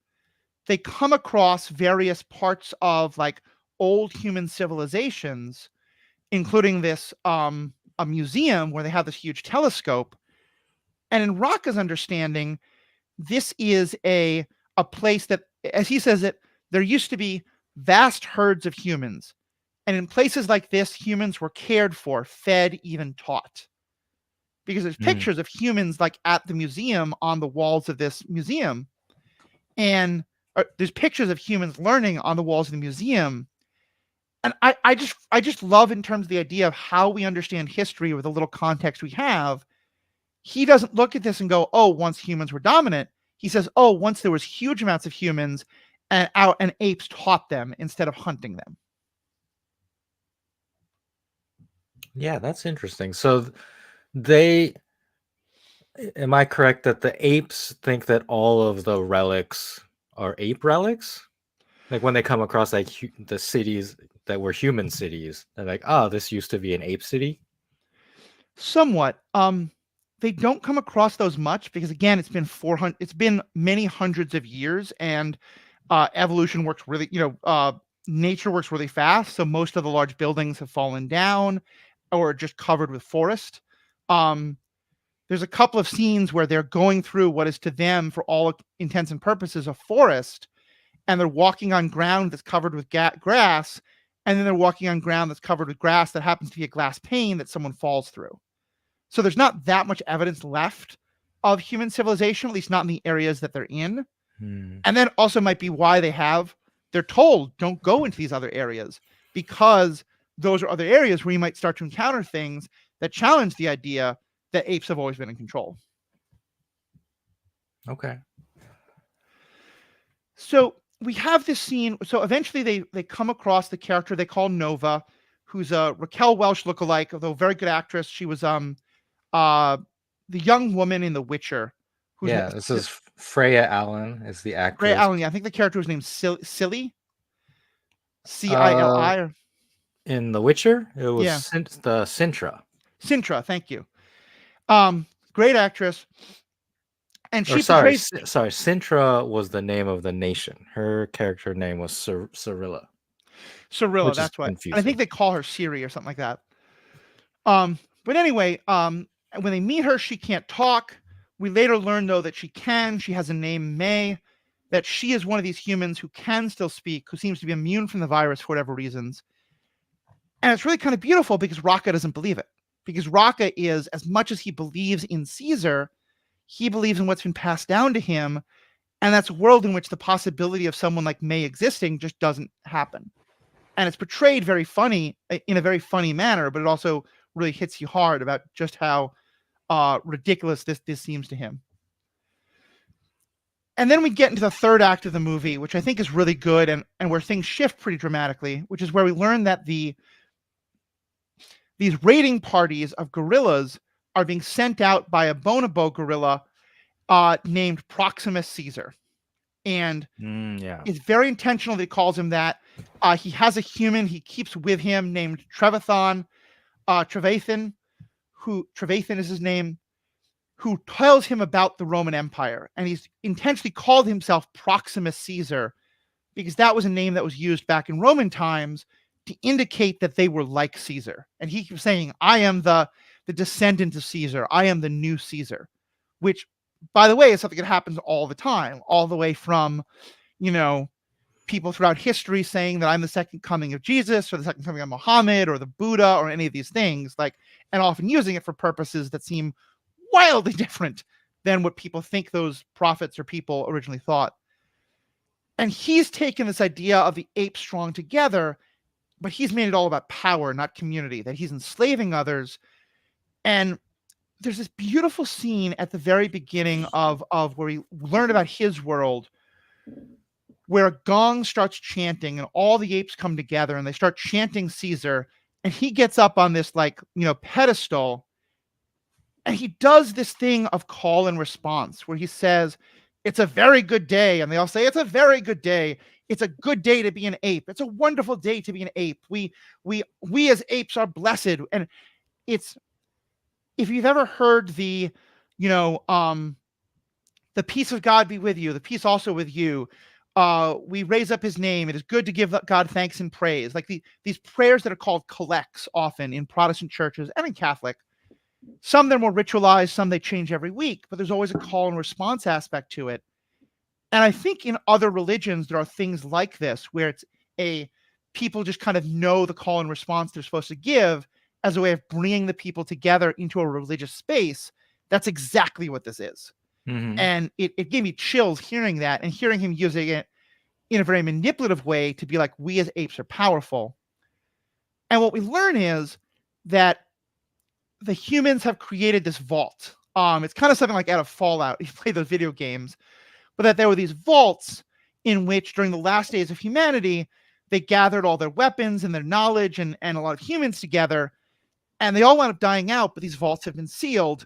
They come across various parts of like old human civilizations, including this a museum where they have this huge telescope. And in Raka's understanding, this is a place that, as he says it, there used to be vast herds of humans. And in places like this, humans were cared for, fed, even taught. Because there's Mm. pictures of humans like at the museum on the walls of this museum. And there's pictures of humans learning on the walls of the museum. And I just love in terms of the idea of how we understand history with the little context we have. He doesn't look at this and go, "Oh, once humans were dominant." He says, "Oh, once there was huge amounts of humans, and apes taught them instead of hunting them." Yeah, that's interesting. So they am I correct that the apes think that all of the relics are ape relics? Like when they come across like the cities that were human cities, they're like, "Oh, this used to be an ape city." Somewhat. They don't come across those much because again, it's been many hundreds of years, and evolution works really, nature works really fast. So most of the large buildings have fallen down or just covered with forest. Um, there's a couple of scenes where they're going through what is to them, for all intents and purposes, a forest, and they're walking on ground that's covered with grass, and then they're walking on ground that's covered with grass that happens to be a glass pane that someone falls through. So there's not that much evidence left of human civilization, at least not in the areas that they're in. Hmm. And that also might be why they're told don't go into these other areas, because those are other areas where you might start to encounter things that challenge the idea that apes have always been in control. Okay. So we have this scene. So eventually they come across the character they call Nova, who's a Raquel Welch lookalike, although a very good actress. She was uh the young woman in The Witcher, whose Yeah, this is Freya Allen is the Ray actress. Allen. Yeah, I think the character was named Silly, Uh, Cili. Or in The Witcher, it was yeah, The Sintra. Sintra. Thank you. Great actress. And Or she portrays sorry, Sintra was the name of the nation. Her character name was Cyrilla, Cirilla. which is That's what. And I think confusing. they call her Siri or something like that. But anyway, when they meet her, she can't talk. We later learn though that she can. She has a name, May. That she is one of these humans who can still speak, who seems to be immune from the virus for whatever reasons. And it's really kind of beautiful because Rocca doesn't believe it. Because Rocca is, as much as he believes in Caesar, he believes in what's been passed down to him. And that's a world in which the possibility of someone like May existing just doesn't happen. And it's portrayed very funny in a very funny manner, but it also really hits you hard about just how ridiculous this seems to him. And then we get into the third act of the movie, which I think is really good and where things shift pretty dramatically, which is where we learn that these raiding parties of gorillas are being sent out by a bonobo gorilla named Proximus Caesar. And Yeah. it's very intentional that he calls him that. He has a human he keeps with him named Trevathan, Trevathan is his name, who tells him about the Roman Empire. And he's intentionally called himself Proximus Caesar because that was a name that was used back in Roman times to indicate that they were like Caesar. And he keeps saying, I am the descendant of Caesar. I am the new Caesar, which, by the way, is something that happens all the time, all the way from, people throughout history saying that I'm the second coming of Jesus or the second coming of Muhammad or the Buddha or any of these things, and often using it for purposes that seem wildly different than what people think those prophets or people originally thought. And he's taken this idea of the apes strong together, but he's made it all about power, not community, that he's enslaving others. And there's this beautiful scene at the very beginning of where we learn about his world, where a gong starts chanting and all the apes come together and they start chanting Caesar. And he gets up on this pedestal and he does this thing of call and response where he says, it's a very good day. And they all say, it's a very good day. It's a good day to be an ape. It's a wonderful day to be an ape. We as apes are blessed. And it's, if you've ever heard the peace of God be with you, the peace also with you. We raise up his name. It is good to give God thanks and praise. Like these prayers that are called collects often in Protestant churches and in Catholic. Some they're more ritualized, some they change every week, but there's always a call and response aspect to it. And I think in other religions, there are things like this where it's people just kind of know the call and response they're supposed to give as a way of bringing the people together into a religious space. That's exactly what this is. Mm-hmm. And it gave me chills hearing that and hearing him using it in a very manipulative way to be like, we as apes are powerful. And what we learn is that the humans have created this vault. It's kind of something like out of Fallout, you play those video games, but that there were these vaults in which during the last days of humanity, they gathered all their weapons and their knowledge and a lot of humans together, and they all wound up dying out, but these vaults have been sealed.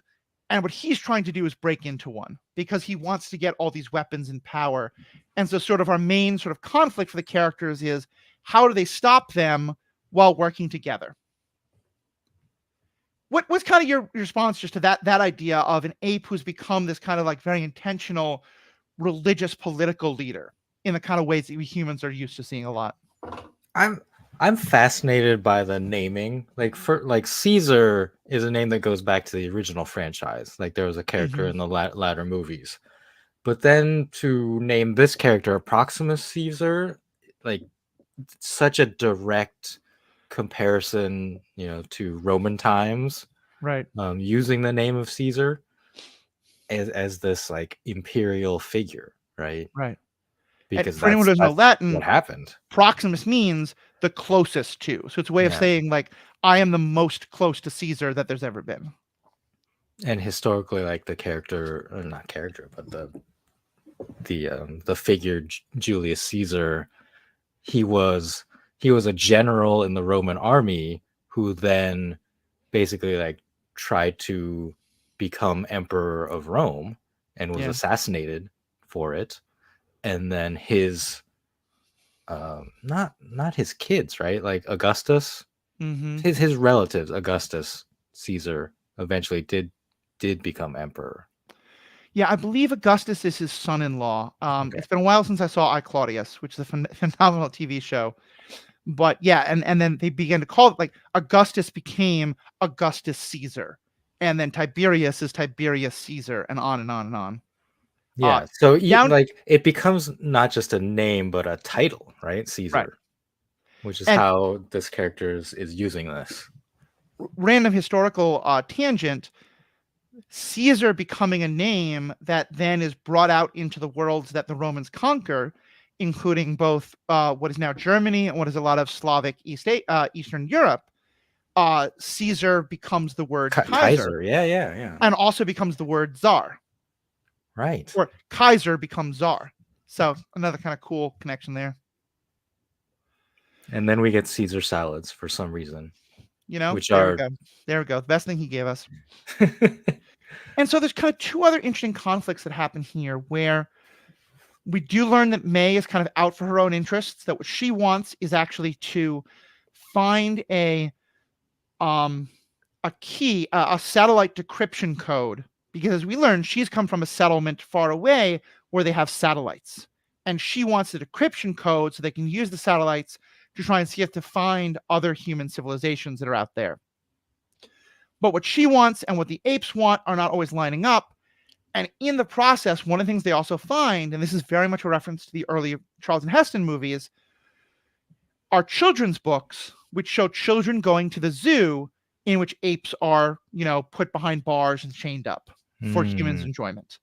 And what he's trying to do is break into one because he wants to get all these weapons and power. And so sort of our main sort of conflict for the characters is how do they stop them while working together? What's kind of your response just to that idea of an ape who's become this kind of like very intentional religious political leader in the kind of ways that we humans are used to seeing a lot? I'm fascinated by the naming. Like Caesar is a name that goes back to the original franchise. Like there was a character in the latter movies. But then to name this character Proximus Caesar, like such a direct comparison, to Roman times, right? Using the name of Caesar as this like imperial figure, right? Right. Because for anyone who doesn't know Latin, what happened. Proximus means the closest to. So it's a way of saying like, I am the most close to Caesar that there's ever been. And historically, like the character, or not character, but the figure Julius Caesar, he was a general in the Roman army who then basically like tried to become emperor of Rome and was assassinated for it. And then his not his kids, right? Like Augustus, his relatives, Augustus Caesar, eventually did become emperor. Yeah, I believe Augustus is his son-in-law. Okay. It's been a while since I saw I, Claudius, which is a phenomenal TV show. But yeah, and then they began to call it like Augustus became Augustus Caesar, and then Tiberius is Tiberius Caesar, and on and on and on. Uh, Yeah. So down like it becomes not just a name but a title, right? right, Caesar, which is and how this character is using this. random historical tangent. Caesar becoming a name that then is brought out into the worlds that the Romans conquer, including both what is now Germany and what is a lot of Slavic Eastern Europe. Caesar becomes the word Kaiser Kaiser. Yeah, yeah, yeah. and also becomes the word Tsar, Right. or Kaiser becomes Tsar. So another kind of cool connection there. And then we get Caesar salads for some reason, You know, which there we are go. There we go. The best thing he gave us. And so there's kind of two other interesting conflicts that happen here where we do learn that May is kind of out for her own interests, that what she wants is actually to find um a key, a satellite decryption code, because as we learned, she's come from a settlement far away where they have satellites. And she wants the decryption code so they can use the satellites to try and see if to find other human civilizations that are out there. But what she wants and what the apes want are not always lining up. And in the process, one of the things they also find, and this is very much a reference to the early Charlton Heston movies, are children's books which show children going to the zoo in which apes are, put behind bars and chained up for humans' Hmm. enjoyment.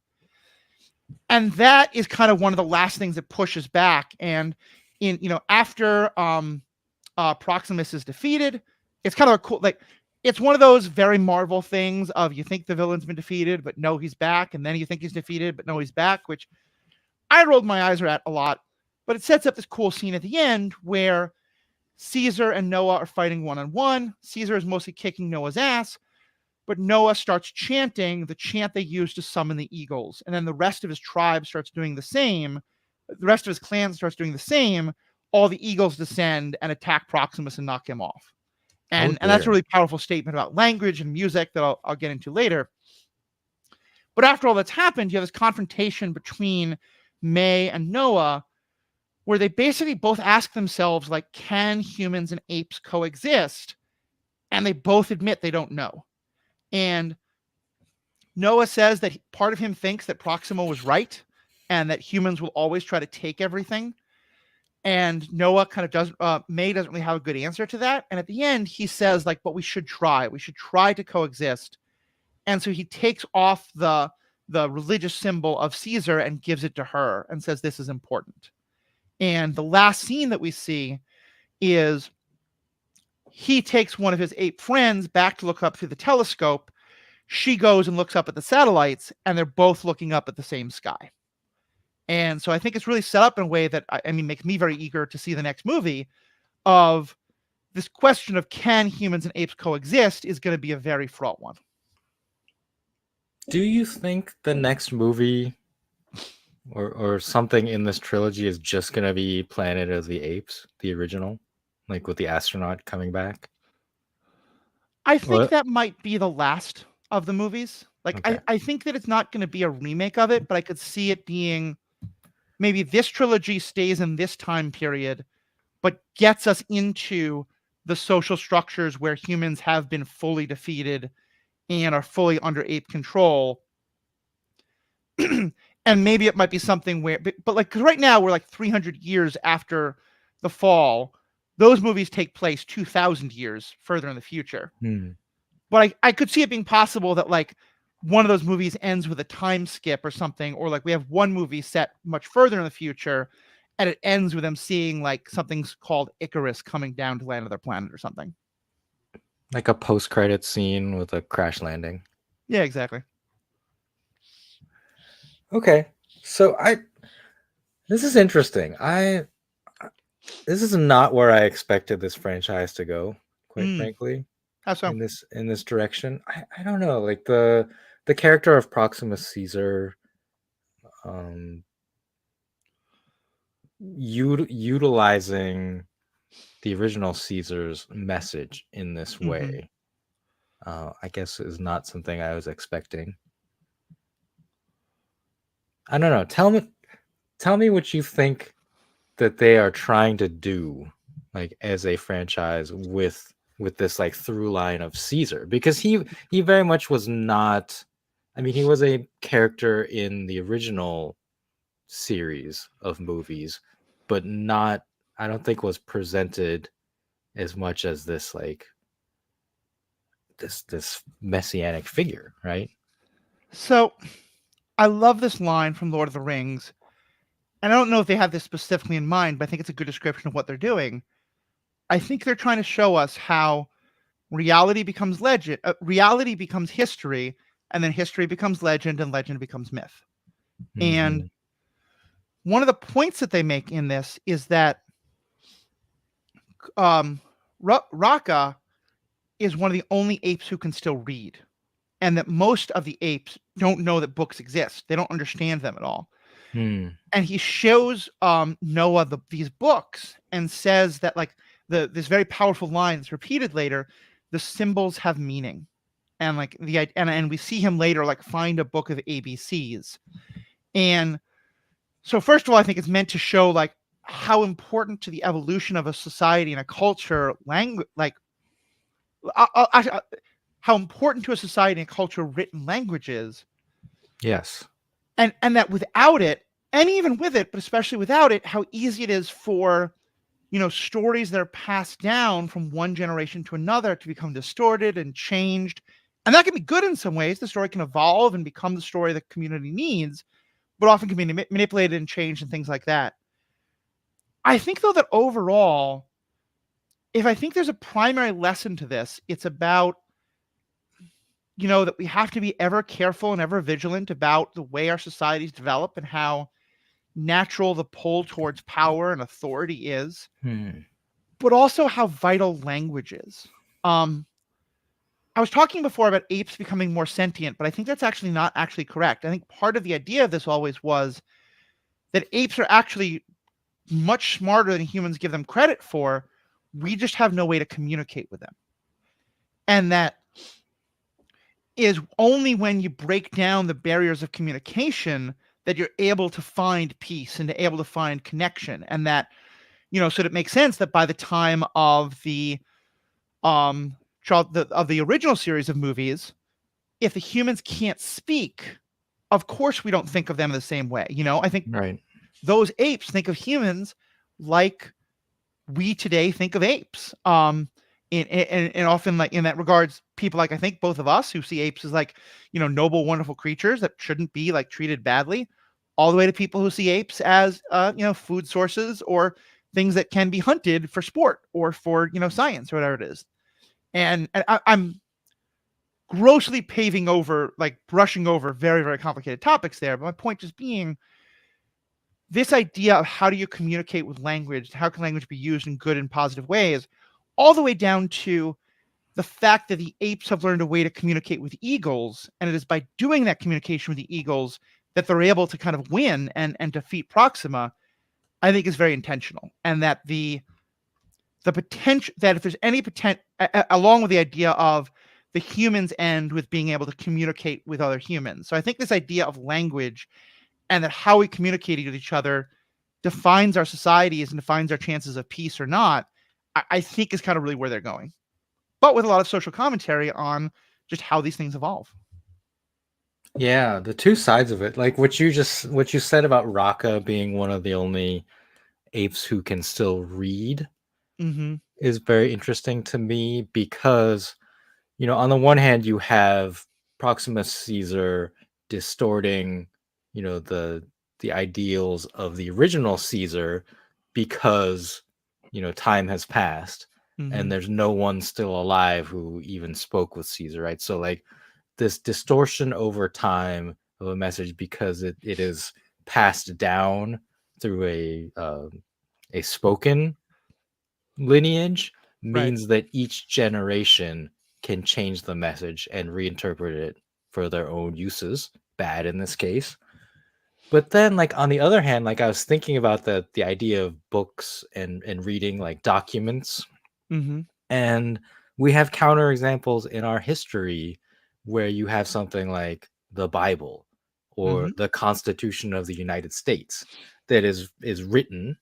And that is kind of one of the last things that pushes back. And after Proximus is defeated, it's kind of a cool, like, it's one of those very Marvel things of you think the villain's been defeated, but no, he's back. And then you think he's defeated, but no, he's back, which I rolled my eyes at a lot. But it sets up this cool scene at the end where Caesar and Noah are fighting one-on-one. Caesar is mostly kicking Noah's ass, but Noah starts chanting the chant they use to summon the eagles. And then the rest of his tribe starts doing the same. The rest of his clan starts doing the same. All the eagles descend and attack Proximus and knock him off. Oh And that's a dear. really powerful statement about language and music that I'll get into later. But after all that's happened, you have this confrontation between May and Noah, where they basically both ask themselves, like, can humans and apes coexist? And they both admit they don't know. And Noah says that part of him thinks that Proxima was right and that humans will always try to take everything. And Noah kind of May doesn't really have a good answer to that. And at the end, he says, like, but we should try. We should try to coexist. And so he takes off the religious symbol of Caesar and gives it to her and says, this is important. And the last scene that we see is he takes one of his ape friends back to look up through the telescope. She goes and looks up at the satellites, and they're both looking up at the same sky. And so I think it's really set up in a way that, makes me very eager to see the next movie of this question of can humans and apes coexist is going to be a very fraught one. Do you think the next movie or something in this trilogy is just gonna be Planet of the Apes, the original, like with the astronaut coming back? I think Or that might be the last of the movies. Like, okay. I think that it's not going to be a remake of it, but I could see it being maybe this trilogy stays in this time period, but gets us into the social structures where humans have been fully defeated and are fully under ape control. And maybe it might be something where, but like, 'cause right now we're like 300 years after the fall. Those movies take place 2,000 years further in the future. Hmm. But I could see it being possible that, like, one of those movies ends with a time skip or something, or like we have one movie set much further in the future and it ends with them seeing like something's called Icarus coming down to land on their planet or something. Like a post-credit scene with a crash landing. Yeah, exactly. Okay. So this is interesting. This is not where I expected this franchise to go, quite frankly, How so? in this direction. I don't know, like the character of Proximus Caesar um utilizing the original Caesar's message in this Mm-hmm. way, I guess is not something I was expecting. I don't know. Tell me what you think that they are trying to do, like as a franchise with this like through line of Caesar, because he very much was not. I mean, he was a character in the original series of movies, but not. I don't think was presented as much as this like this messianic figure, right? So I love this line from Lord of the Rings, and I don't know if they have this specifically in mind, but I think it's a good description of what they're doing. I think they're trying to show us how reality becomes legend, reality becomes history, and then history becomes legend, and legend becomes myth. And Mm-hmm. one of the points that they make in this is that um, Raka is one of the only apes who can still read, and that most of the apes don't know that books exist. They don't understand them at all. Hmm. And he shows Noah these books and says that like this very powerful line that's repeated later, the symbols have meaning. And like and we see him later like find a book of ABCs. And so first of all, I think it's meant to show like how important to the evolution of a society and a culture language like actually, how important to a society and culture written language is, Yes. and that without it, and even with it, but especially without it, how easy it is for stories that are passed down from one generation to another to become distorted and changed. And that can be good in some ways. The story can evolve and become the story the community needs, but often can be manipulated and changed and things like that. I think though that overall, if I think there's a primary lesson to this, it's about that we have to be ever careful and ever vigilant about the way our societies develop and how natural the pull towards power and authority is, Hmm. but also how vital language is. Um, I was talking before about apes becoming more sentient, but I think that's actually not actually correct. I think part of the idea of this always was that apes are actually much smarter than humans give them credit for. We just have no way to communicate with them. And that is only when you break down the barriers of communication that you're able to find peace and able to find connection. And that, so it makes sense that by the time of the of the original series of movies, if the humans can't speak, of course we don't think of them the same way. I think Right. those apes think of humans like we today think of apes. And often like in that regards, people like I think both of us who see apes as like, noble, wonderful creatures that shouldn't be like treated badly, all the way to people who see apes as food sources or things that can be hunted for sport or for science or whatever it is. And I'm grossly paving over, like brushing over very, very complicated topics there. But my point just being this idea of how do you communicate with language, how can language be used in good and positive ways, all the way down to the fact that the apes have learned a way to communicate with eagles, and it is by doing that communication with the eagles that they're able to kind of win and defeat Proxima. I think is very intentional, and that the potential that if there's any potential, along with the idea of the humans end with being able to communicate with other humans. So I think this idea of language and that how we communicate with each other defines our societies and defines our chances of peace or not, I think is kind of really where they're going. But with a lot of social commentary on just how these things evolve. Yeah, the two sides of it, like what you said about Raka being one of the only apes who can still read, Mm-hmm. is very interesting to me because, on the one hand, you have Proximus Caesar distorting, the ideals of the original Caesar because, time has passed Mm-hmm. and there's no one still alive who even spoke with Caesar, right? So like this distortion over time of a message because it is passed down through a spoken lineage Right. means that each generation can change the message and reinterpret it for their own uses, bad in this case. But then like on the other hand, like I was thinking about the idea of books and reading like documents, Mm-hmm. and we have counter examples in our history where you have something like the Bible or the Constitution of the United States that is written,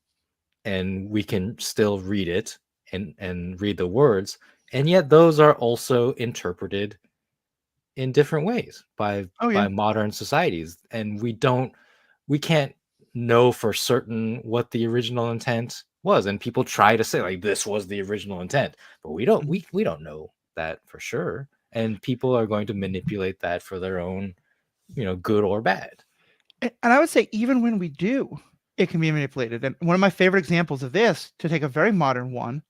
and we can still read it and read the words, and yet those are also interpreted in different ways Oh yeah. by modern societies, and we can't know for certain what the original intent was, and people try to say like this was the original intent, but we don't know that for sure, and people are going to manipulate that for their own, good or bad. And I would say even when we do, it can be manipulated. And one of my favorite examples of this, to take a very modern one,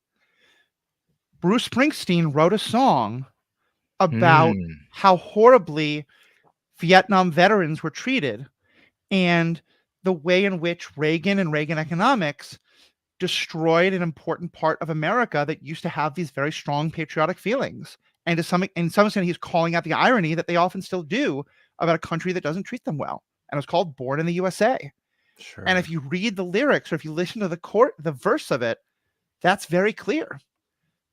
Bruce Springsteen wrote a song about Mm, how horribly Vietnam veterans were treated and the way in which Reagan and Reagan economics destroyed an important part of America that used to have these very strong patriotic feelings. And in some extent, he's calling out the irony that they often still do about a country that doesn't treat them well. And it's called "Born in the USA." And sure. if you read the lyrics or if you listen to the verse of it, that's very clear.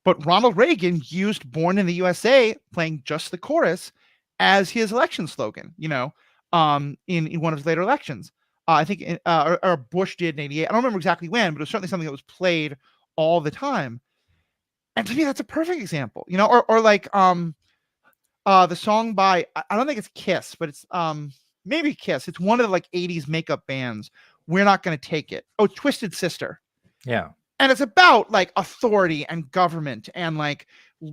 But Ronald Reagan used "Born in the USA," playing just the chorus, as his election slogan, in one of his later elections. I think, or Bush did in '88. I don't remember exactly when, but it was certainly something that was played all the time. And to me, that's a perfect example, or like the song by, I don't think it's Kiss, but it's maybe Kiss. It's one of the like '80s makeup bands. "We're Not Gonna Take It." Oh, Twisted Sister. Yeah. And it's about like authority and government and like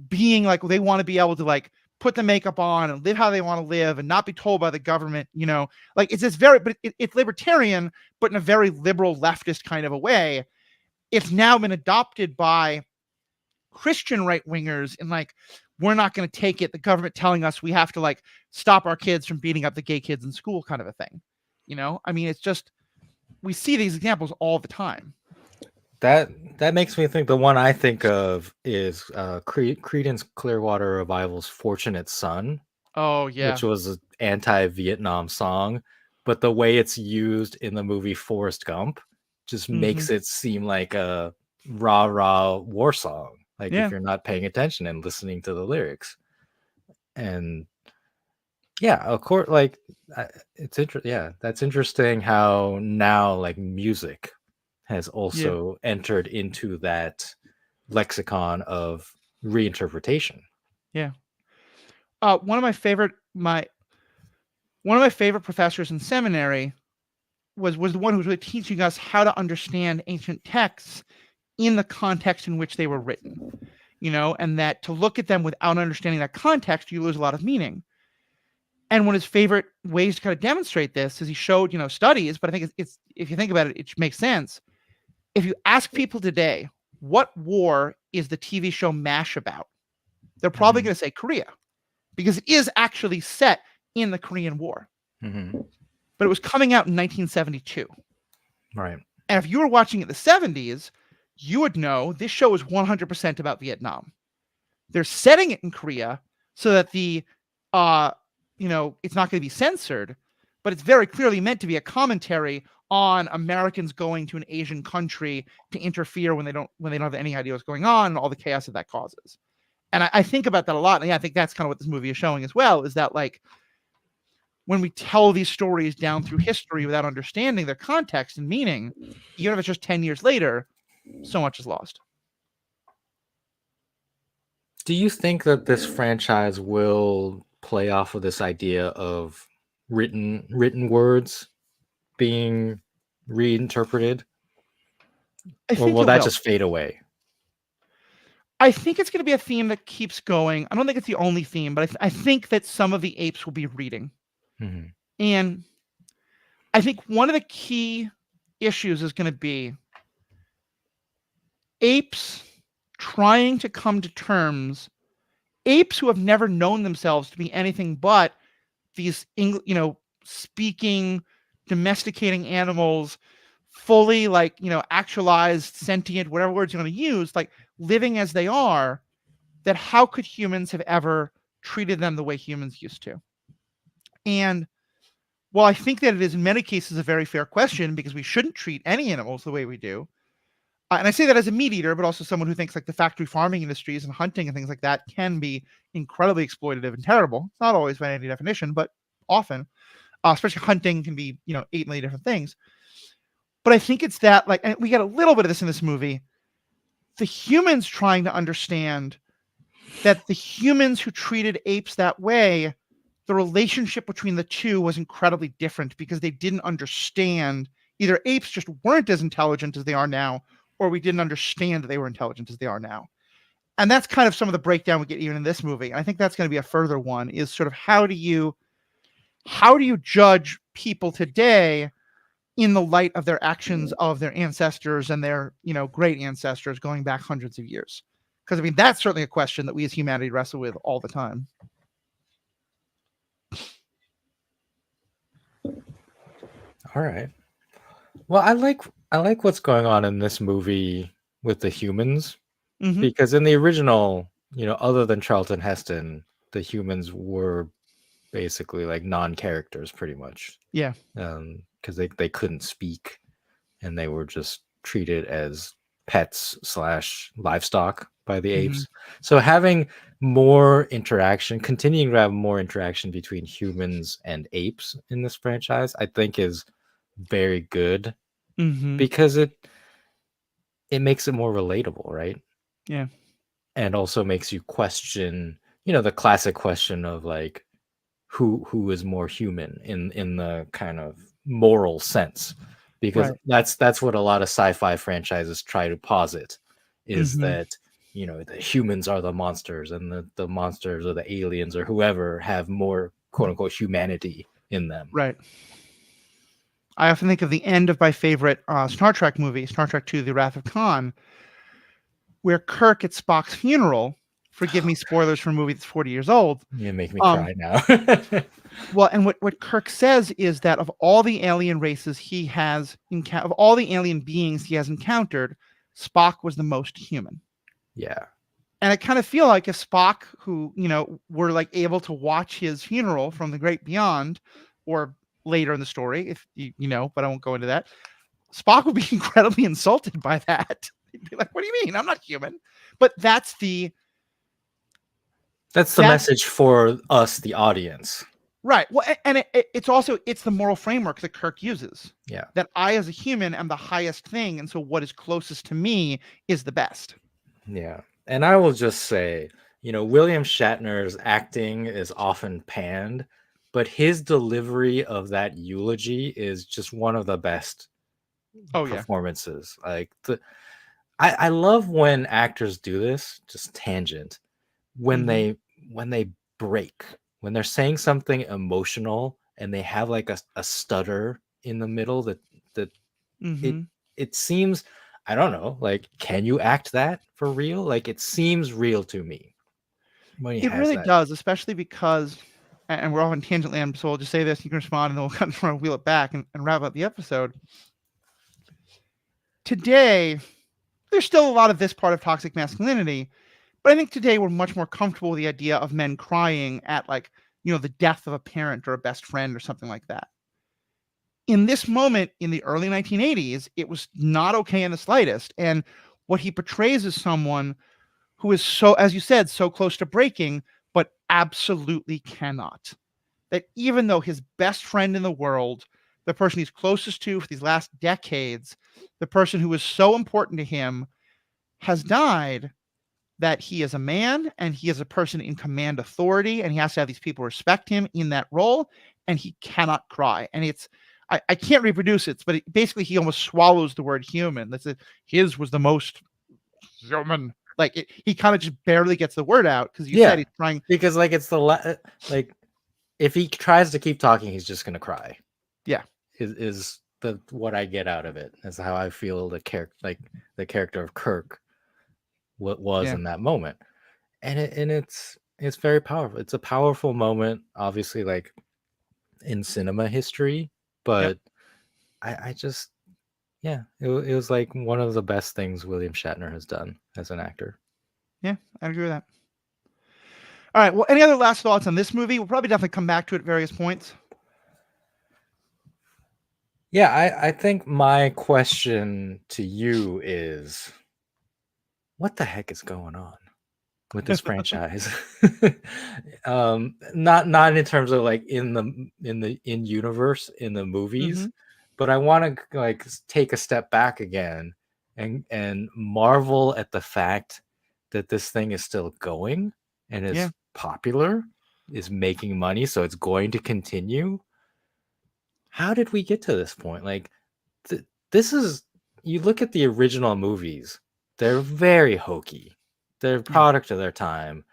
being like they want to be able to like put the makeup on and live how they want to live and not be told by the government, like it's this very, but it's libertarian, but in a very liberal leftist kind of a way. It's now been adopted by Christian right wingers and like, "We're not going to take it. The government telling us we have to like stop our kids from beating up the gay kids in school," kind of a thing. I mean, it's just, we see these examples all the time. That makes me think the one I think of is Creedence Clearwater Revival's "Fortunate Son," Oh yeah. which was an anti-Vietnam song, but the way it's used in the movie Forrest Gump just Hmm. makes it seem like a rah rah war song. Like if Yeah. you're not paying attention and listening to the lyrics, and yeah, of course, like it's interesting. Yeah, that's interesting how now like music has Yeah. also entered into that lexicon of reinterpretation. Yeah. Uh, one of my favorite my one of my favorite professors in seminary was the one who was really teaching us how to understand ancient texts in the context in which they were written. And that to look at them without understanding that context, you lose a lot of meaning. And one of his favorite ways to kind of demonstrate this is he showed, studies, but I think it's if you think about it, it makes sense. If you ask people today, what war is the TV show MASH about? They're probably Hmm. going to say Korea, because it is actually set in the Korean War. Hmm. But it was coming out in 1972. Right. And if you were watching it in the '70s, you would know this show is 100% about Vietnam. They're setting it in Korea so that uh, it's not going to be censored, but it's very clearly meant to be a commentary on Americans going to an Asian country to interfere when they don't have any idea what's going on and all the chaos that causes. And I think about that a lot. And yeah, I think that's kind of what this movie is showing as well, is that like when we tell these stories down through history without understanding their context and meaning, even if it's just 10 years later, so much is lost. Do you think that this franchise will play off of this idea of written words being reinterpreted, I or think will it that will. just fade away? I think it's going to be a theme that keeps going. I don't think it's the only theme, but I think that some of the apes will be reading. Hmm. And I think one of the key issues is going to be apes trying to come to terms, apes who have never known themselves to be anything but these, speaking, domesticating animals, fully like, actualized, sentient, whatever words you want to use, like living as they are, that how could humans have ever treated them the way humans used to? And while I think that it is in many cases a very fair question because we shouldn't treat any animals the way we do, and I say that as a meat eater, but also someone who thinks like the factory farming industries and hunting and things like that can be incredibly exploitative and terrible. It's not always by any definition, but often. Especially hunting can be 8 million different things. But I think it's that, like, and we get a little bit of this in this movie, the humans trying to understand that the humans who treated apes that way, the relationship between the two was incredibly different because they didn't understand. Either apes just weren't as intelligent as they are now, or we didn't understand that they were intelligent as they are now. And that's kind of some of the breakdown we get even in this movie. And I think that's going to be a further one, is sort of how do you judge people today in the light of their actions of their ancestors and their great ancestors going back hundreds of years? Because I mean, that's certainly a question that we as humanity wrestle with all the time. All right. Well, I like what's going on in this movie with the humans, Mm-hmm. because in the original, other than Charlton Heston, the humans were basically like non-characters pretty much. Yeah. Because they couldn't speak, and they were just treated as pets slash livestock by the Mm-hmm. apes. So having more interaction, continuing to have more interaction between humans and apes in this franchise, I think is very good, Mm-hmm. because it makes it more relatable, right? Yeah. And also makes you question, the classic question of like who is more human in the kind of moral sense, because Right. that's what a lot of sci-fi franchises try to posit, is Mm-hmm. that the humans are the monsters, and the monsters or the aliens or whoever have more quote unquote humanity in them. Right. I often think of the end of my favorite Star Trek movie, Star Trek II: The Wrath of Khan, where Kirk at Spock's funeral. Forgive me, spoilers for a movie that's 40 years old. You make me Um, cry now. well, and what Kirk says is that of all the alien races he has of all the alien beings he has encountered, Spock was the most human. Yeah. And I kind of feel like if Spock, who were like able to watch his funeral from the great beyond, or later in the story, if but I won't go into that, Spock would be incredibly insulted by that. He'd be like, "What do you mean? I'm not human." But that's the Message for us, the audience. right. Well, and it's also it's the moral framework that Kirk uses. Yeah. That I, as a human, am the highest thing, and so what is closest to me is the best. Yeah. And I will just say, William Shatner's acting is often panned, but his delivery of that eulogy is just one of the best Oh yeah. performances. Like I love when actors do this, just tangent, when Mm-hmm. they break, when they're saying something emotional and they have like a stutter in the middle that it Mm-hmm. it seems, I don't know, like, can you act that for real? Like, it seems real to me when he It has really that. does, especially because, and we're off on tangent land, so I'll just say this, you can respond, and then we'll kind of wheel it back and wrap up the episode. Today, there's still a lot of this part of toxic masculinity, but I think today we're much more comfortable with the idea of men crying at, like, the death of a parent or a best friend or something like that. In this moment in the early 1980s, it was not okay in the slightest. And what he portrays is someone who is, so, as you said, so close to breaking, but absolutely cannot. That even though his best friend in the world, the person he's closest to for these last decades, the person who was so important to him, has died, that he is a man and he is a person in command authority, and he has to have these people respect him in that role, and he cannot cry. And it's, I can't reproduce it, but basically he almost swallows the word human. That's it. His was the most human. Like he kind of just barely gets the word out, because you said Yeah, he's trying. because like it's like, if he tries to keep talking, he's just gonna cry. Yeah. Is the what I get out of it. Is how I feel the character of Kirk what was Yeah. in that moment. And it's very powerful. It's a powerful moment, obviously, like in cinema history, Yep. but I just, yeah, it was like one of the best things William Shatner has done as an actor. Yeah. I agree with that. All right. Well, any other last thoughts on this movie? We'll probably definitely come back to it at various points. Yeah, I think my question to you is, what the heck is going on? with this franchise. Not in terms of like in universe in the movies, Mhm. but I want to like take a step back again and marvel at the fact that this thing is still going and Yeah. is popular, is making money, so it's going to continue. How did we get to this point? Like this is, you look at the original movies, they're very hokey. They're a Yeah. product of their time.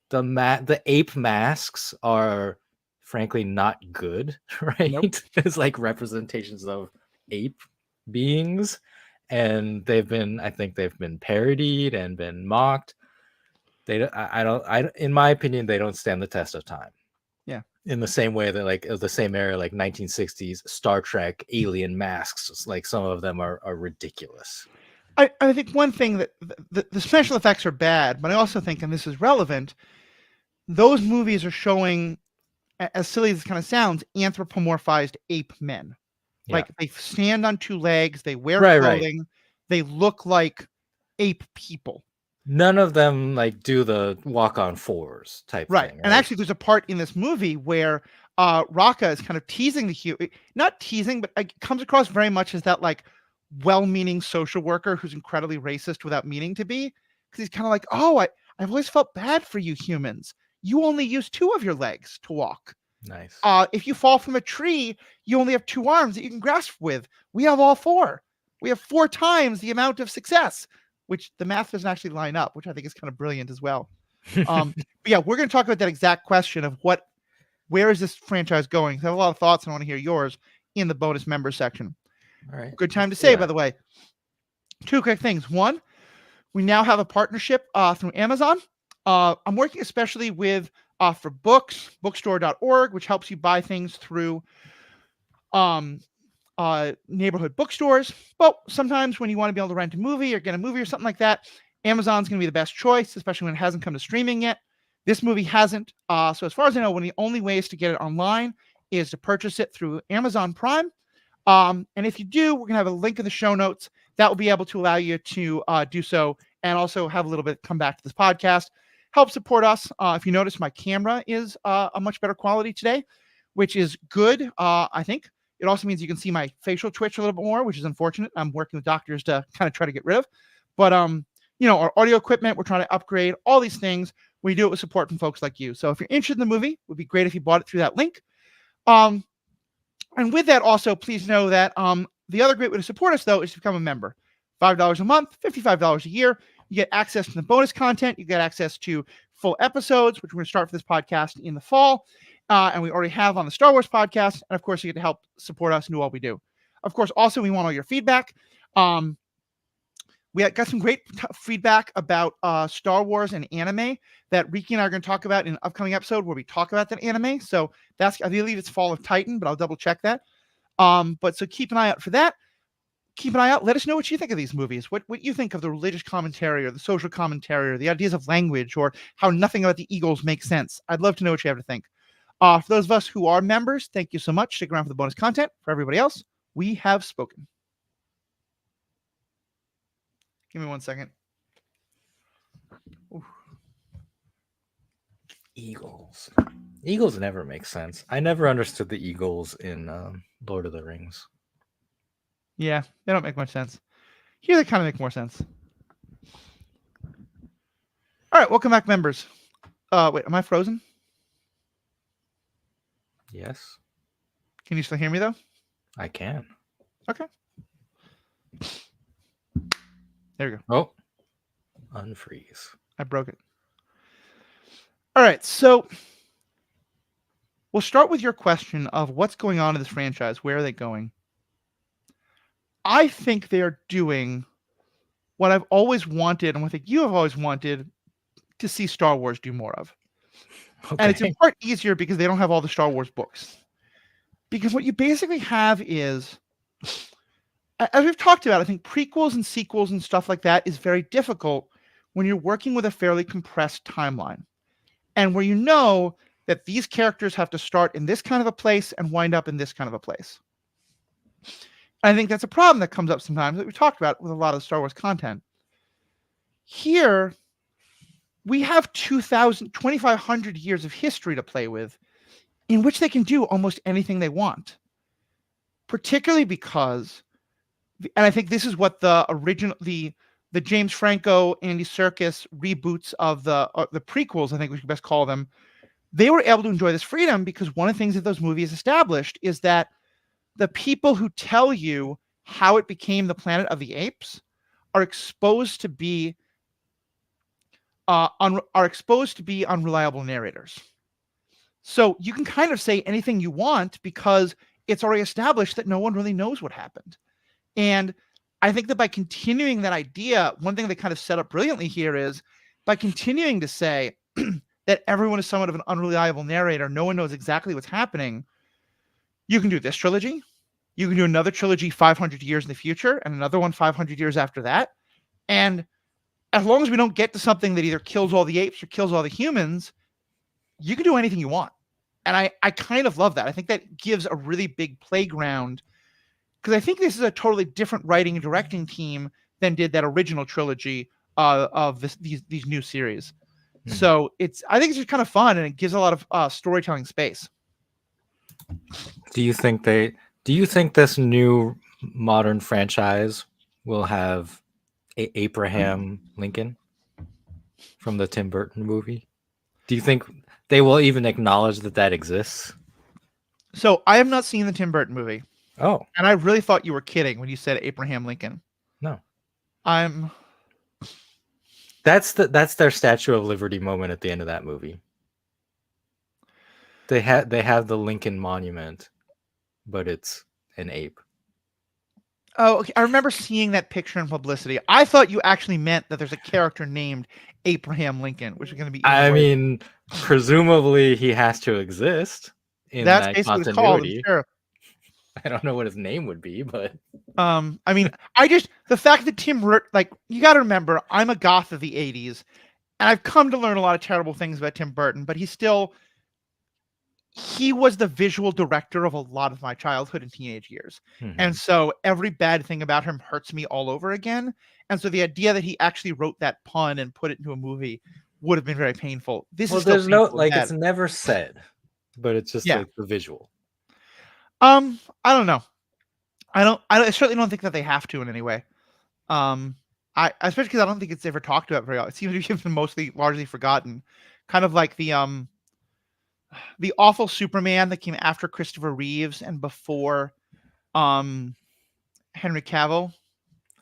The ape masks are frankly not good, Nope. right? It's like representations of ape beings, and I think they've been parodied and been mocked. In my opinion, they don't stand the test of time. Yeah. In the same way that like of the same era, like 1960s Star Trek alien masks, like some of them are ridiculous. I think one thing that the special effects are bad, but I also think, and this is relevant, those movies are showing, as silly as this kind of sounds, anthropomorphized ape men. Yeah. Like they stand on two legs, they wear Right. clothing, they look like ape people. None of them like do the walk on fours type Right. thing, And right? actually, there's a part in this movie where Raka is kind of teasing the human, not teasing, but it comes across very much as that like well-meaning social worker who's incredibly racist without meaning to be. Because he's kind of like, oh, I've always felt bad for you humans. You only use two of your legs to walk. Nice. If you fall from a tree, you only have two arms that you can grasp with. We have all four. We have 4 times the amount of success, which the math doesn't actually line up, which I think is kind of brilliant as well. But yeah, we're going to talk about that exact question of where is this franchise going? I have a lot of thoughts, and I want to hear yours in the bonus member section. All right. Good time to Let's do say, by that. the way, 2 quick things. One, we now have a partnership through Amazon. I'm working especially with for books, bookstore.org, which helps you buy things through um, neighborhood bookstores. But sometimes when you want to be able to rent a movie or get a movie or something like that, Amazon's going to be the best choice, especially when it hasn't come to streaming yet. This movie hasn't. So as far as I know, one of the only ways to get it online is to purchase it through Amazon Prime. And if you do, we're going to have a link in the show notes that will be able to allow you to do so, and also have a little bit come back to this podcast. Help support us. If you notice, my camera is a much better quality today, which is good, I think. It also means you can see my facial twitch a little bit more, which is unfortunate. I'm working with doctors to kind of try to get rid of. But our audio equipment, we're trying to upgrade all these things. We do it with support from folks like you. So if you're interested in the movie, it would be great if you bought it through that link. And with that, also, please know that the other great way to support us, though, is to become a member. $5 a month, $55 a year. You get access to the bonus content. You get access to full episodes, which we're going to start for this podcast in the fall. And we already have on the Star Wars podcast. And of course, you get to help support us and do all we do. Of course, also, we want all your feedback. We got some great feedback about Star Wars and anime that Riki and I are going to talk about in an upcoming episode where we talk about that anime. So I believe it's Fall of Titan, but I'll double check that. But so keep an eye out for that. Keep an eye out. Let us know what you think of these movies. What you think of the religious commentary or the social commentary or the ideas of language or how nothing about the Eagles makes sense. I'd love to know what you have to think. For those of us who are members, thank you so much. Stick around for the bonus content. For everybody else, we have spoken. Give me 1 second. Oof. Eagles never make sense. I never understood the Eagles in Lord of the Rings. Yeah, they don't make much sense. Here they kind of make more sense. All right, welcome back, members. Wait, am I frozen? Yes, Can you still hear me, though? I can. Okay. There we go. Oh, unfreeze. I broke it. All right, so we'll start with your question of what's going on in this franchise. Where are they going? I think they're doing what I've always wanted, and what I think you have always wanted to see Star Wars do more of. And it's in Okay. part easier because they don't have all the Star Wars books. Because what you basically have is, as we've talked about, I think prequels and sequels and stuff like that is very difficult when you're working with a fairly compressed timeline. And where you know that these characters have to start in this kind of a place and wind up in this kind of a place. And I think that's a problem that comes up sometimes that we talked about with a lot of the Star Wars content. Here, we have 2,500 years of history to play with in which they can do almost anything they want. Particularly because, and I think this is what the original, the James Franco, Andy Serkis reboots of the prequels, I think we should best call them, they were able to enjoy this freedom because one of the things that those movies established is that the people who tell you how it became the Planet of the Apes are exposed to be unreliable narrators. So you can kind of say anything you want because it's already established that no one really knows what happened. And I think that by continuing that idea, one thing they kind of set up brilliantly here is by continuing to say that everyone is somewhat of an unreliable narrator, no one knows exactly what's happening. You can do this trilogy. You can do another trilogy 500 years in the future and another one 500 years after that. And as long as we don't get to something that either kills all the apes or kills all the humans, you can do anything you want. And I kind of love that. I think that gives a really big playground because I think this is a totally different writing and directing team than did that original trilogy of these new series. So I think it's just kind of fun and it gives a lot of storytelling space. Do you think this new modern franchise will have Abraham Lincoln from the Tim Burton movie? Do you think they will even acknowledge that exists? So I have not seen the Tim Burton movie. Oh, and I really thought you were kidding when you said Abraham Lincoln. no. That's their Statue of Liberty moment at the end of that movie. They have the Lincoln Monument, but it's an ape. Oh, okay. I remember seeing that picture in publicity. I thought you actually meant that there's a character named Abraham Lincoln, which is going to be. I mean, presumably he has to exist in That's that basically what it's called. continuity. Sure. I don't know what his name would be, but I mean, the fact that you got to remember, I'm a goth of the '80s, and I've come to learn a lot of terrible things about Tim Burton, but he was the visual director of a lot of my childhood and teenage years. And so every bad thing about him hurts me all over again. And so the idea that he actually wrote that pun and put it into a movie would have been very painful. There's no, like, it's never said, but it's just like the visual. I don't know. I certainly don't think that they have to in any way. Especially because I don't think it's ever talked about very often. It seems to have been largely forgotten. Kind of like the awful Superman that came after Christopher Reeves and before Henry Cavill.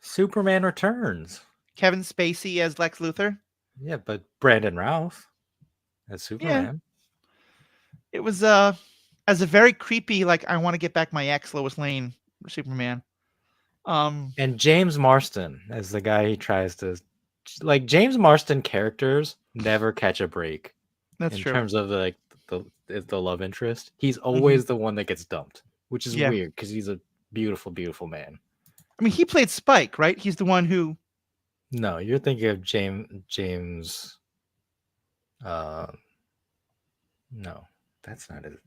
Superman Returns. Kevin Spacey as Lex Luthor. Yeah, but Brandon Routh as Superman. Yeah. It was as a very creepy, like, I want to get back my ex Lois Lane Superman. And James Marsden as the guy he tries to, like, James Marsden characters never catch a break. That's in true. terms of the love interest. He's always the one that gets dumped, which is weird because he's a beautiful, beautiful man. I mean, he played Spike, right? He's the one who. No, you're thinking of James. No, that's not it.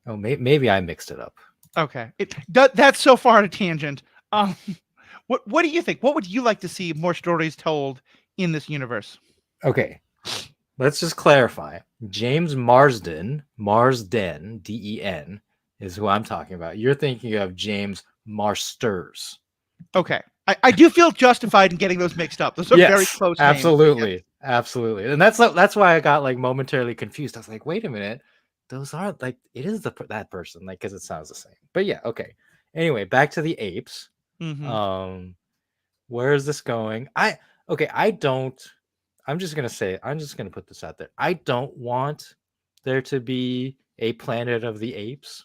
Oh, maybe I mixed it up. Okay, that's so far a tangent. What do you think? What would you like to see more stories told in this universe? Okay, let's just clarify. James Marsden, D-E-N, is who I'm talking about. You're thinking of James Marsters. Okay, I do feel justified in getting those mixed up. Those are very close. Absolutely, names. Absolutely, and that's why I got like momentarily confused. I was like, wait a minute, those are like it is that person, like, because it sounds the same. But yeah, okay. Anyway, back to the apes. Where is this going? I'm just gonna put this out there. I don't want there to be a Planet of the Apes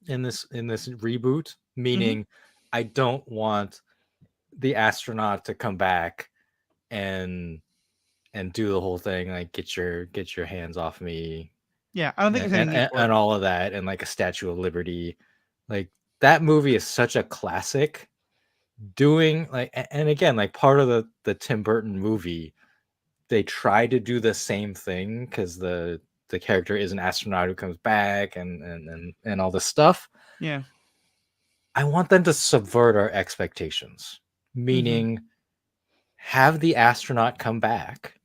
in this reboot. Meaning, I don't want the astronaut to come back and do the whole thing, like get your hands off me. Yeah, I don't think there's any need for it. And all of that, and like a Statue of Liberty. Like, that movie is such a classic. Doing like, and again, like, part of the Tim Burton movie, they try to do the same thing because the character is an astronaut who comes back and all this stuff. Yeah, I want them to subvert our expectations, meaning have the astronaut come back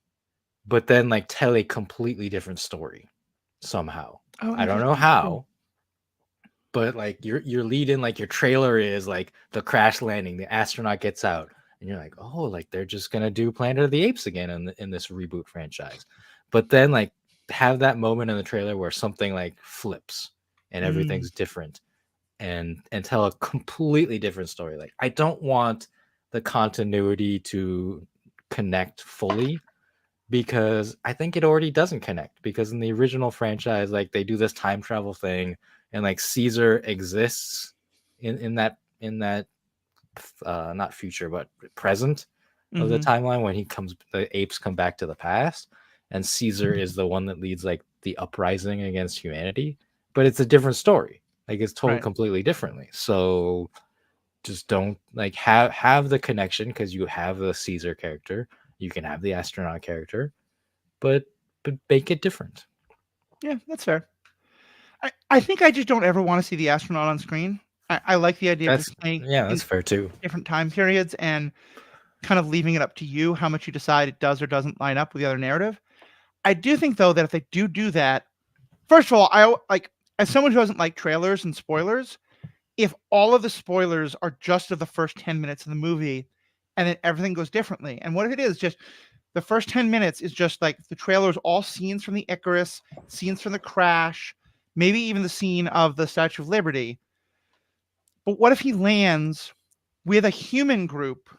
but then like tell a completely different story somehow. Oh, I don't know interesting. Cool. how, but like your lead in, like your trailer is like the crash landing, the astronaut gets out, and you're like, oh, like they're just gonna do Planet of the Apes again in this reboot franchise. But then like have that moment in the trailer where something like flips and Mm, everything's different, and tell a completely different story. Like I don't want the continuity to connect fully, because I think it already doesn't connect, because in the original franchise, like they do this time travel thing, and like Caesar exists in that not future but present of the mm-hmm. timeline, when the apes come back to the past, and Caesar is the one that leads like the uprising against humanity, but it's a different story. Like it's told Right. completely differently. So just don't like have the connection, because you have the Caesar character, you can have the astronaut character, but make it different. Yeah, that's fair. I think I just don't ever want to see the astronaut on screen. I like the idea of That's just playing Yeah, in that's fair too. different time periods and kind of leaving it up to you how much you decide it does or doesn't line up with the other narrative. I do think though that if they do that, first of all, like as someone who doesn't like trailers and spoilers, if all of the spoilers are just of the first 10 minutes of the movie and then everything goes differently. And what if it is just the first 10 minutes is just like the trailers, all scenes from the Icarus, scenes from the crash, maybe even the scene of the Statue of Liberty. But what if he lands with a human group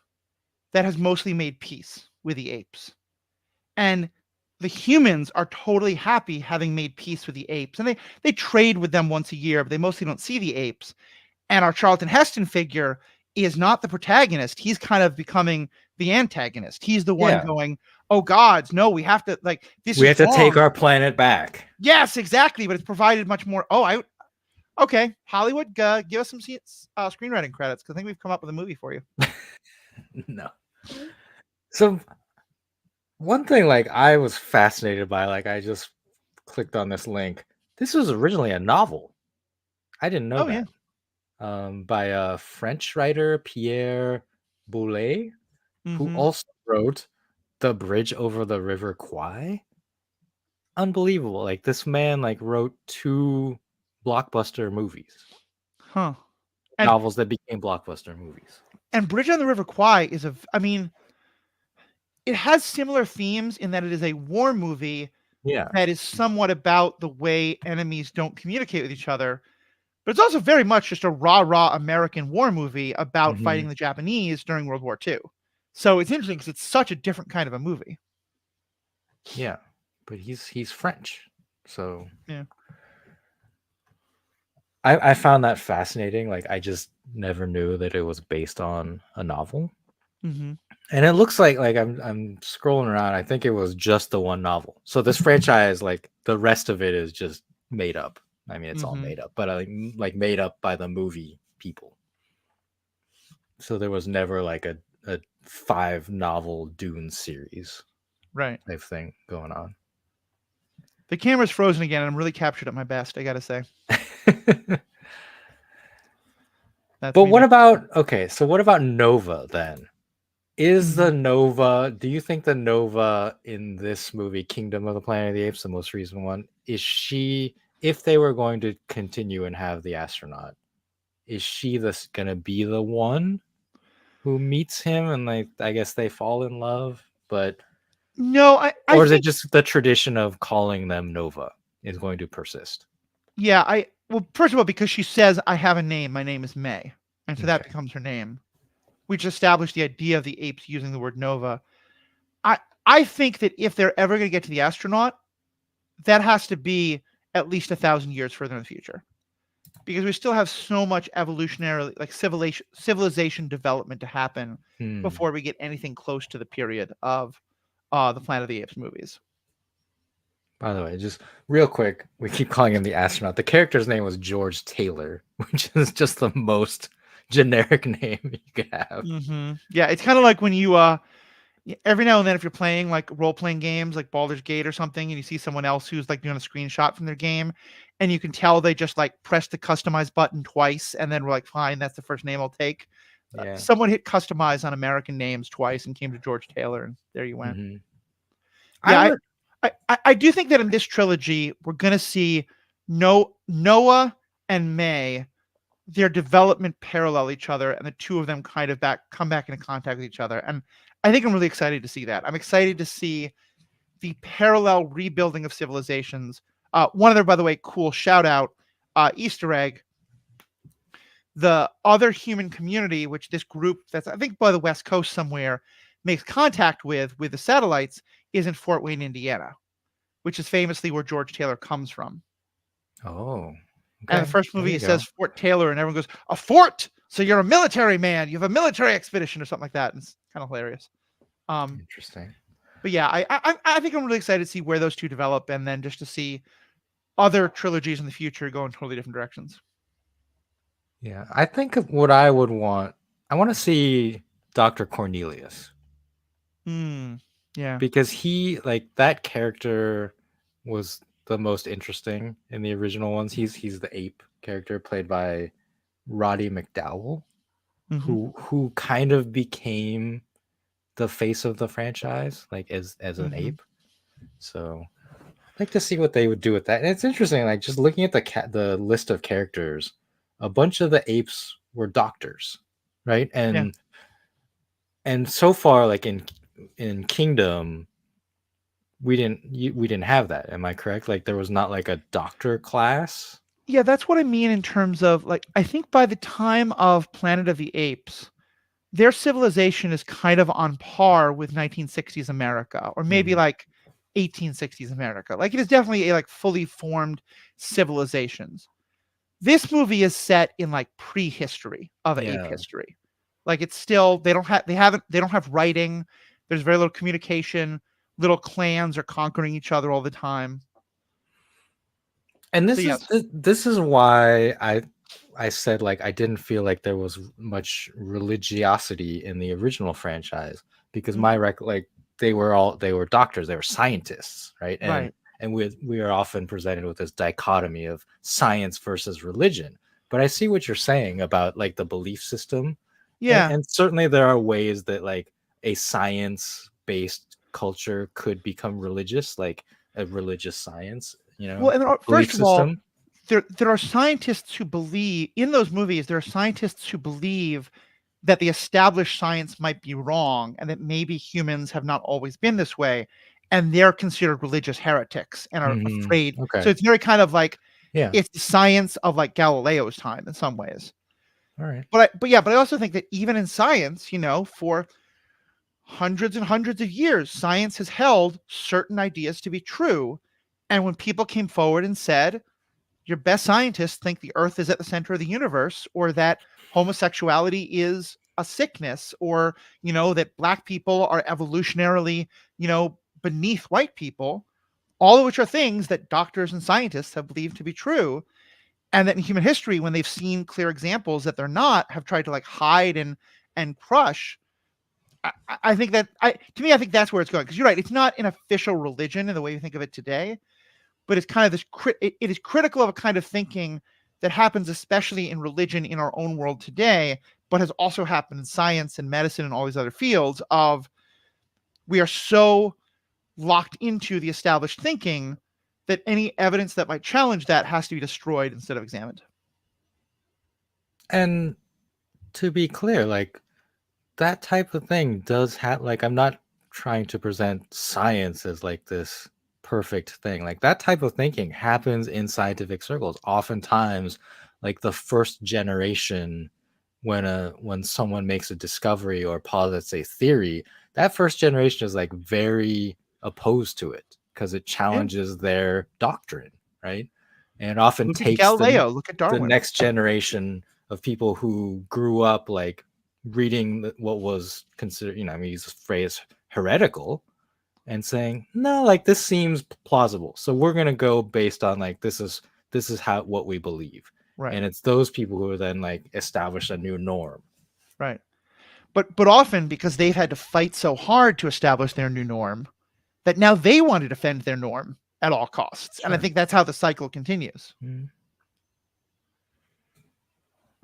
that has mostly made peace with the apes? And the humans are totally happy having made peace with the apes. And they trade with them once a year, but they mostly don't see the apes. And our Charlton Heston figure is not the protagonist. He's kind of becoming the antagonist. He's the one Yeah, going, "Oh gods, no, we have to like this we is have to take wrong." our planet back. Yes, exactly. But it's provided much more. Oh, I okay. Hollywood, give us some screenwriting credits because I think we've come up with a movie for you. No. So one thing like I was fascinated by, like I just clicked on this link. This was originally a novel. I didn't know Oh yeah. that. By a French writer, Pierre Boulez, who Mm-hmm. also wrote The Bridge Over the River Kwai. Unbelievable. Like this man like wrote two blockbuster movies, Huh. And novels that became blockbuster movies. Bridge on the River Kwai is I mean, it has similar themes in that it is a war movie Yeah. that is somewhat about the way enemies don't communicate with each other. But it's also very much just a rah-rah American war movie about Hmm. fighting the Japanese during World War II. So it's interesting because it's such a different kind of a movie. Yeah. But he's French. So Yeah. I found that fascinating. Like I just never knew that it was based on a novel. Mm-hmm. And it looks like I'm scrolling around. I think it was just the one novel. So this franchise, like the rest of it is just made up. I mean, it's all Mm-hmm. made up, but like made up by the movie people. So there was never like a 5 novel Dune series Right. type thing going on. The camera's frozen again, and I'm really captured at my best, I gotta say. That's But me what being about, okay, so what about Nova then? Is Mhm. the Nova, do you think the Nova in this movie, Kingdom of the Planet of the Apes, the most recent one, is she, if they were going to continue and have the astronaut, is she this gonna be the one who meets him and like I guess they fall in love? But No, I or is it think just the tradition of calling them Nova is going to persist? yeah, well, first of all, because she says, "I have a name, my name is May," and so that Okay. becomes her name. We just established the idea of the apes using the word Nova. I I think that if they're ever gonna get to the astronaut, that has to be at least 1,000 years further in the future. Because we still have so much evolutionary like civilization development to happen Hmm. before we get anything close to the period of the Planet of the Apes movies. By the way, just real quick, we keep calling him the astronaut. The character's name was George Taylor, which is just the most generic name you could have. Yeah, it's kind of like when you every now and then if you're playing like role playing games like Baldur's Gate or something and you see someone else who's like doing a screenshot from their game and you can tell they just like press the customize button twice and then we're like fine, that's the first name I'll take. Yeah. Someone hit customize on American names twice and came to George Taylor and there you went. Hmm. I Yeah, would. I do think that in this trilogy we're gonna see Noah and May, their development parallel each other, and the two of them kind of come back into contact with each other. And I think I'm really excited to see that. I'm excited to see the parallel rebuilding of civilizations. One other, by the way, cool shout out, Easter egg. The other human community, which this group that's I think by the West Coast somewhere makes contact with the satellites, is in Fort Wayne, Indiana, which is famously where George Taylor comes from. Oh, And the okay. first There movie you it says go. Fort Taylor, and everyone goes, "A fort! So you're a military man. You have a military expedition or something like that." And it's kind of hilarious. Um, Interesting. but yeah, I think I'm really excited to see where those two develop, and then just to see other trilogies in the future go in totally different directions. Yeah, I think of what I would want. I want to see Dr. Cornelius Hmm. Yeah. because he like that character was the most interesting in the original ones. He's the ape character played by Roddy McDowell, Mm-hmm. who kind of became the face of the franchise, like as an Mm-hmm. ape. So I'd like to see what they would do with that. And it's interesting, like just looking at the list of characters, a bunch of the apes were doctors, right? Yeah. And so far, like in Kingdom, we didn't have that. Am I correct? Like there was not like a doctor class. Yeah, that's what I mean in terms of like I think by the time of Planet of the Apes, their civilization is kind of on par with 1960s America, or maybe Mhm. like 1860s America. Like it is definitely a like fully formed civilizations. This movie is set in like prehistory of ape Yeah. history. Like it's still they don't have writing. There's very little communication. Little clans are conquering each other all the time. And So yes. this is why I said like I didn't feel like there was much religiosity in the original franchise because Mhm. like they were doctors, they were scientists, right? Right. And we are often presented with this dichotomy of science versus religion. But I see what you're saying about like the belief system, Yeah. and certainly there are ways that like a science based culture could become religious, like a religious science, Well, and belief first of all, system. there are scientists who believe in those movies. There are scientists who believe that the established science might be wrong, and that maybe humans have not always been this way, and they're considered religious heretics and are afraid. So Okay. it's very kind of like Yeah. it's the science of like Galileo's time in some ways. All right. But I also think that even in science, for hundreds and hundreds of years, science has held certain ideas to be true. And when people came forward and said, your best scientists think the earth is at the center of the universe, or that homosexuality is a sickness, or, that black people are evolutionarily, beneath white people, all of which are things that doctors and scientists have believed to be true. And that in human history, when they've seen clear examples that they're not, have tried to like hide and crush. I think that to me, I think that's where it's going. Because you're right, it's not an official religion in the way we think of it today, but it's kind of this. It is critical of a kind of thinking that happens, especially in religion in our own world today, but has also happened in science and medicine and all these other fields. Of we are so locked into the established thinking that any evidence that might challenge that has to be destroyed instead of examined. And to be clear, like that type of thing does have like I'm not trying to present science as like this perfect thing. Like that type of thinking happens in scientific circles. Oftentimes, like the first generation when someone makes a discovery or posits a theory, that first generation is like very opposed to it because it Yeah. challenges their doctrine, right? And it often Look at takes Galileo. Look at the Darwin. next generation of people who grew up like reading what was considered, I mean, use the phrase heretical, and saying, no, like this seems plausible. So we're gonna go based on like this is how what we believe. Right. And it's those people who are then like establish a new norm. Right. But often because they've had to fight so hard to establish their new norm, that now they want to defend their norm at all costs. And I Sure. think that's how the cycle continues. Mm.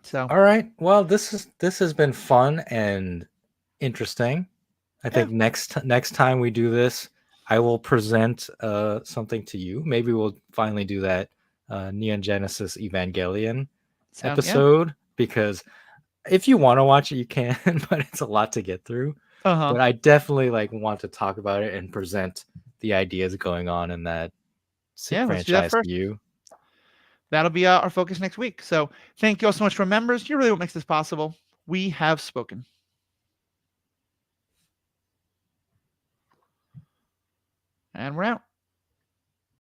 So All right. Well, this has been fun and interesting. I yeah, think next time we do this, I will present something to you. Maybe we'll finally do that Neon Genesis Evangelion Yeah. episode, because if you want to watch it, you can, but it's a lot to get through. Uh-huh. But I definitely like want to talk about it and present the ideas going on in that Yeah, let's do that franchise first. to you. That'll be our focus next week. So thank you all so much for members. You're really what makes this possible. We have spoken. And we're out.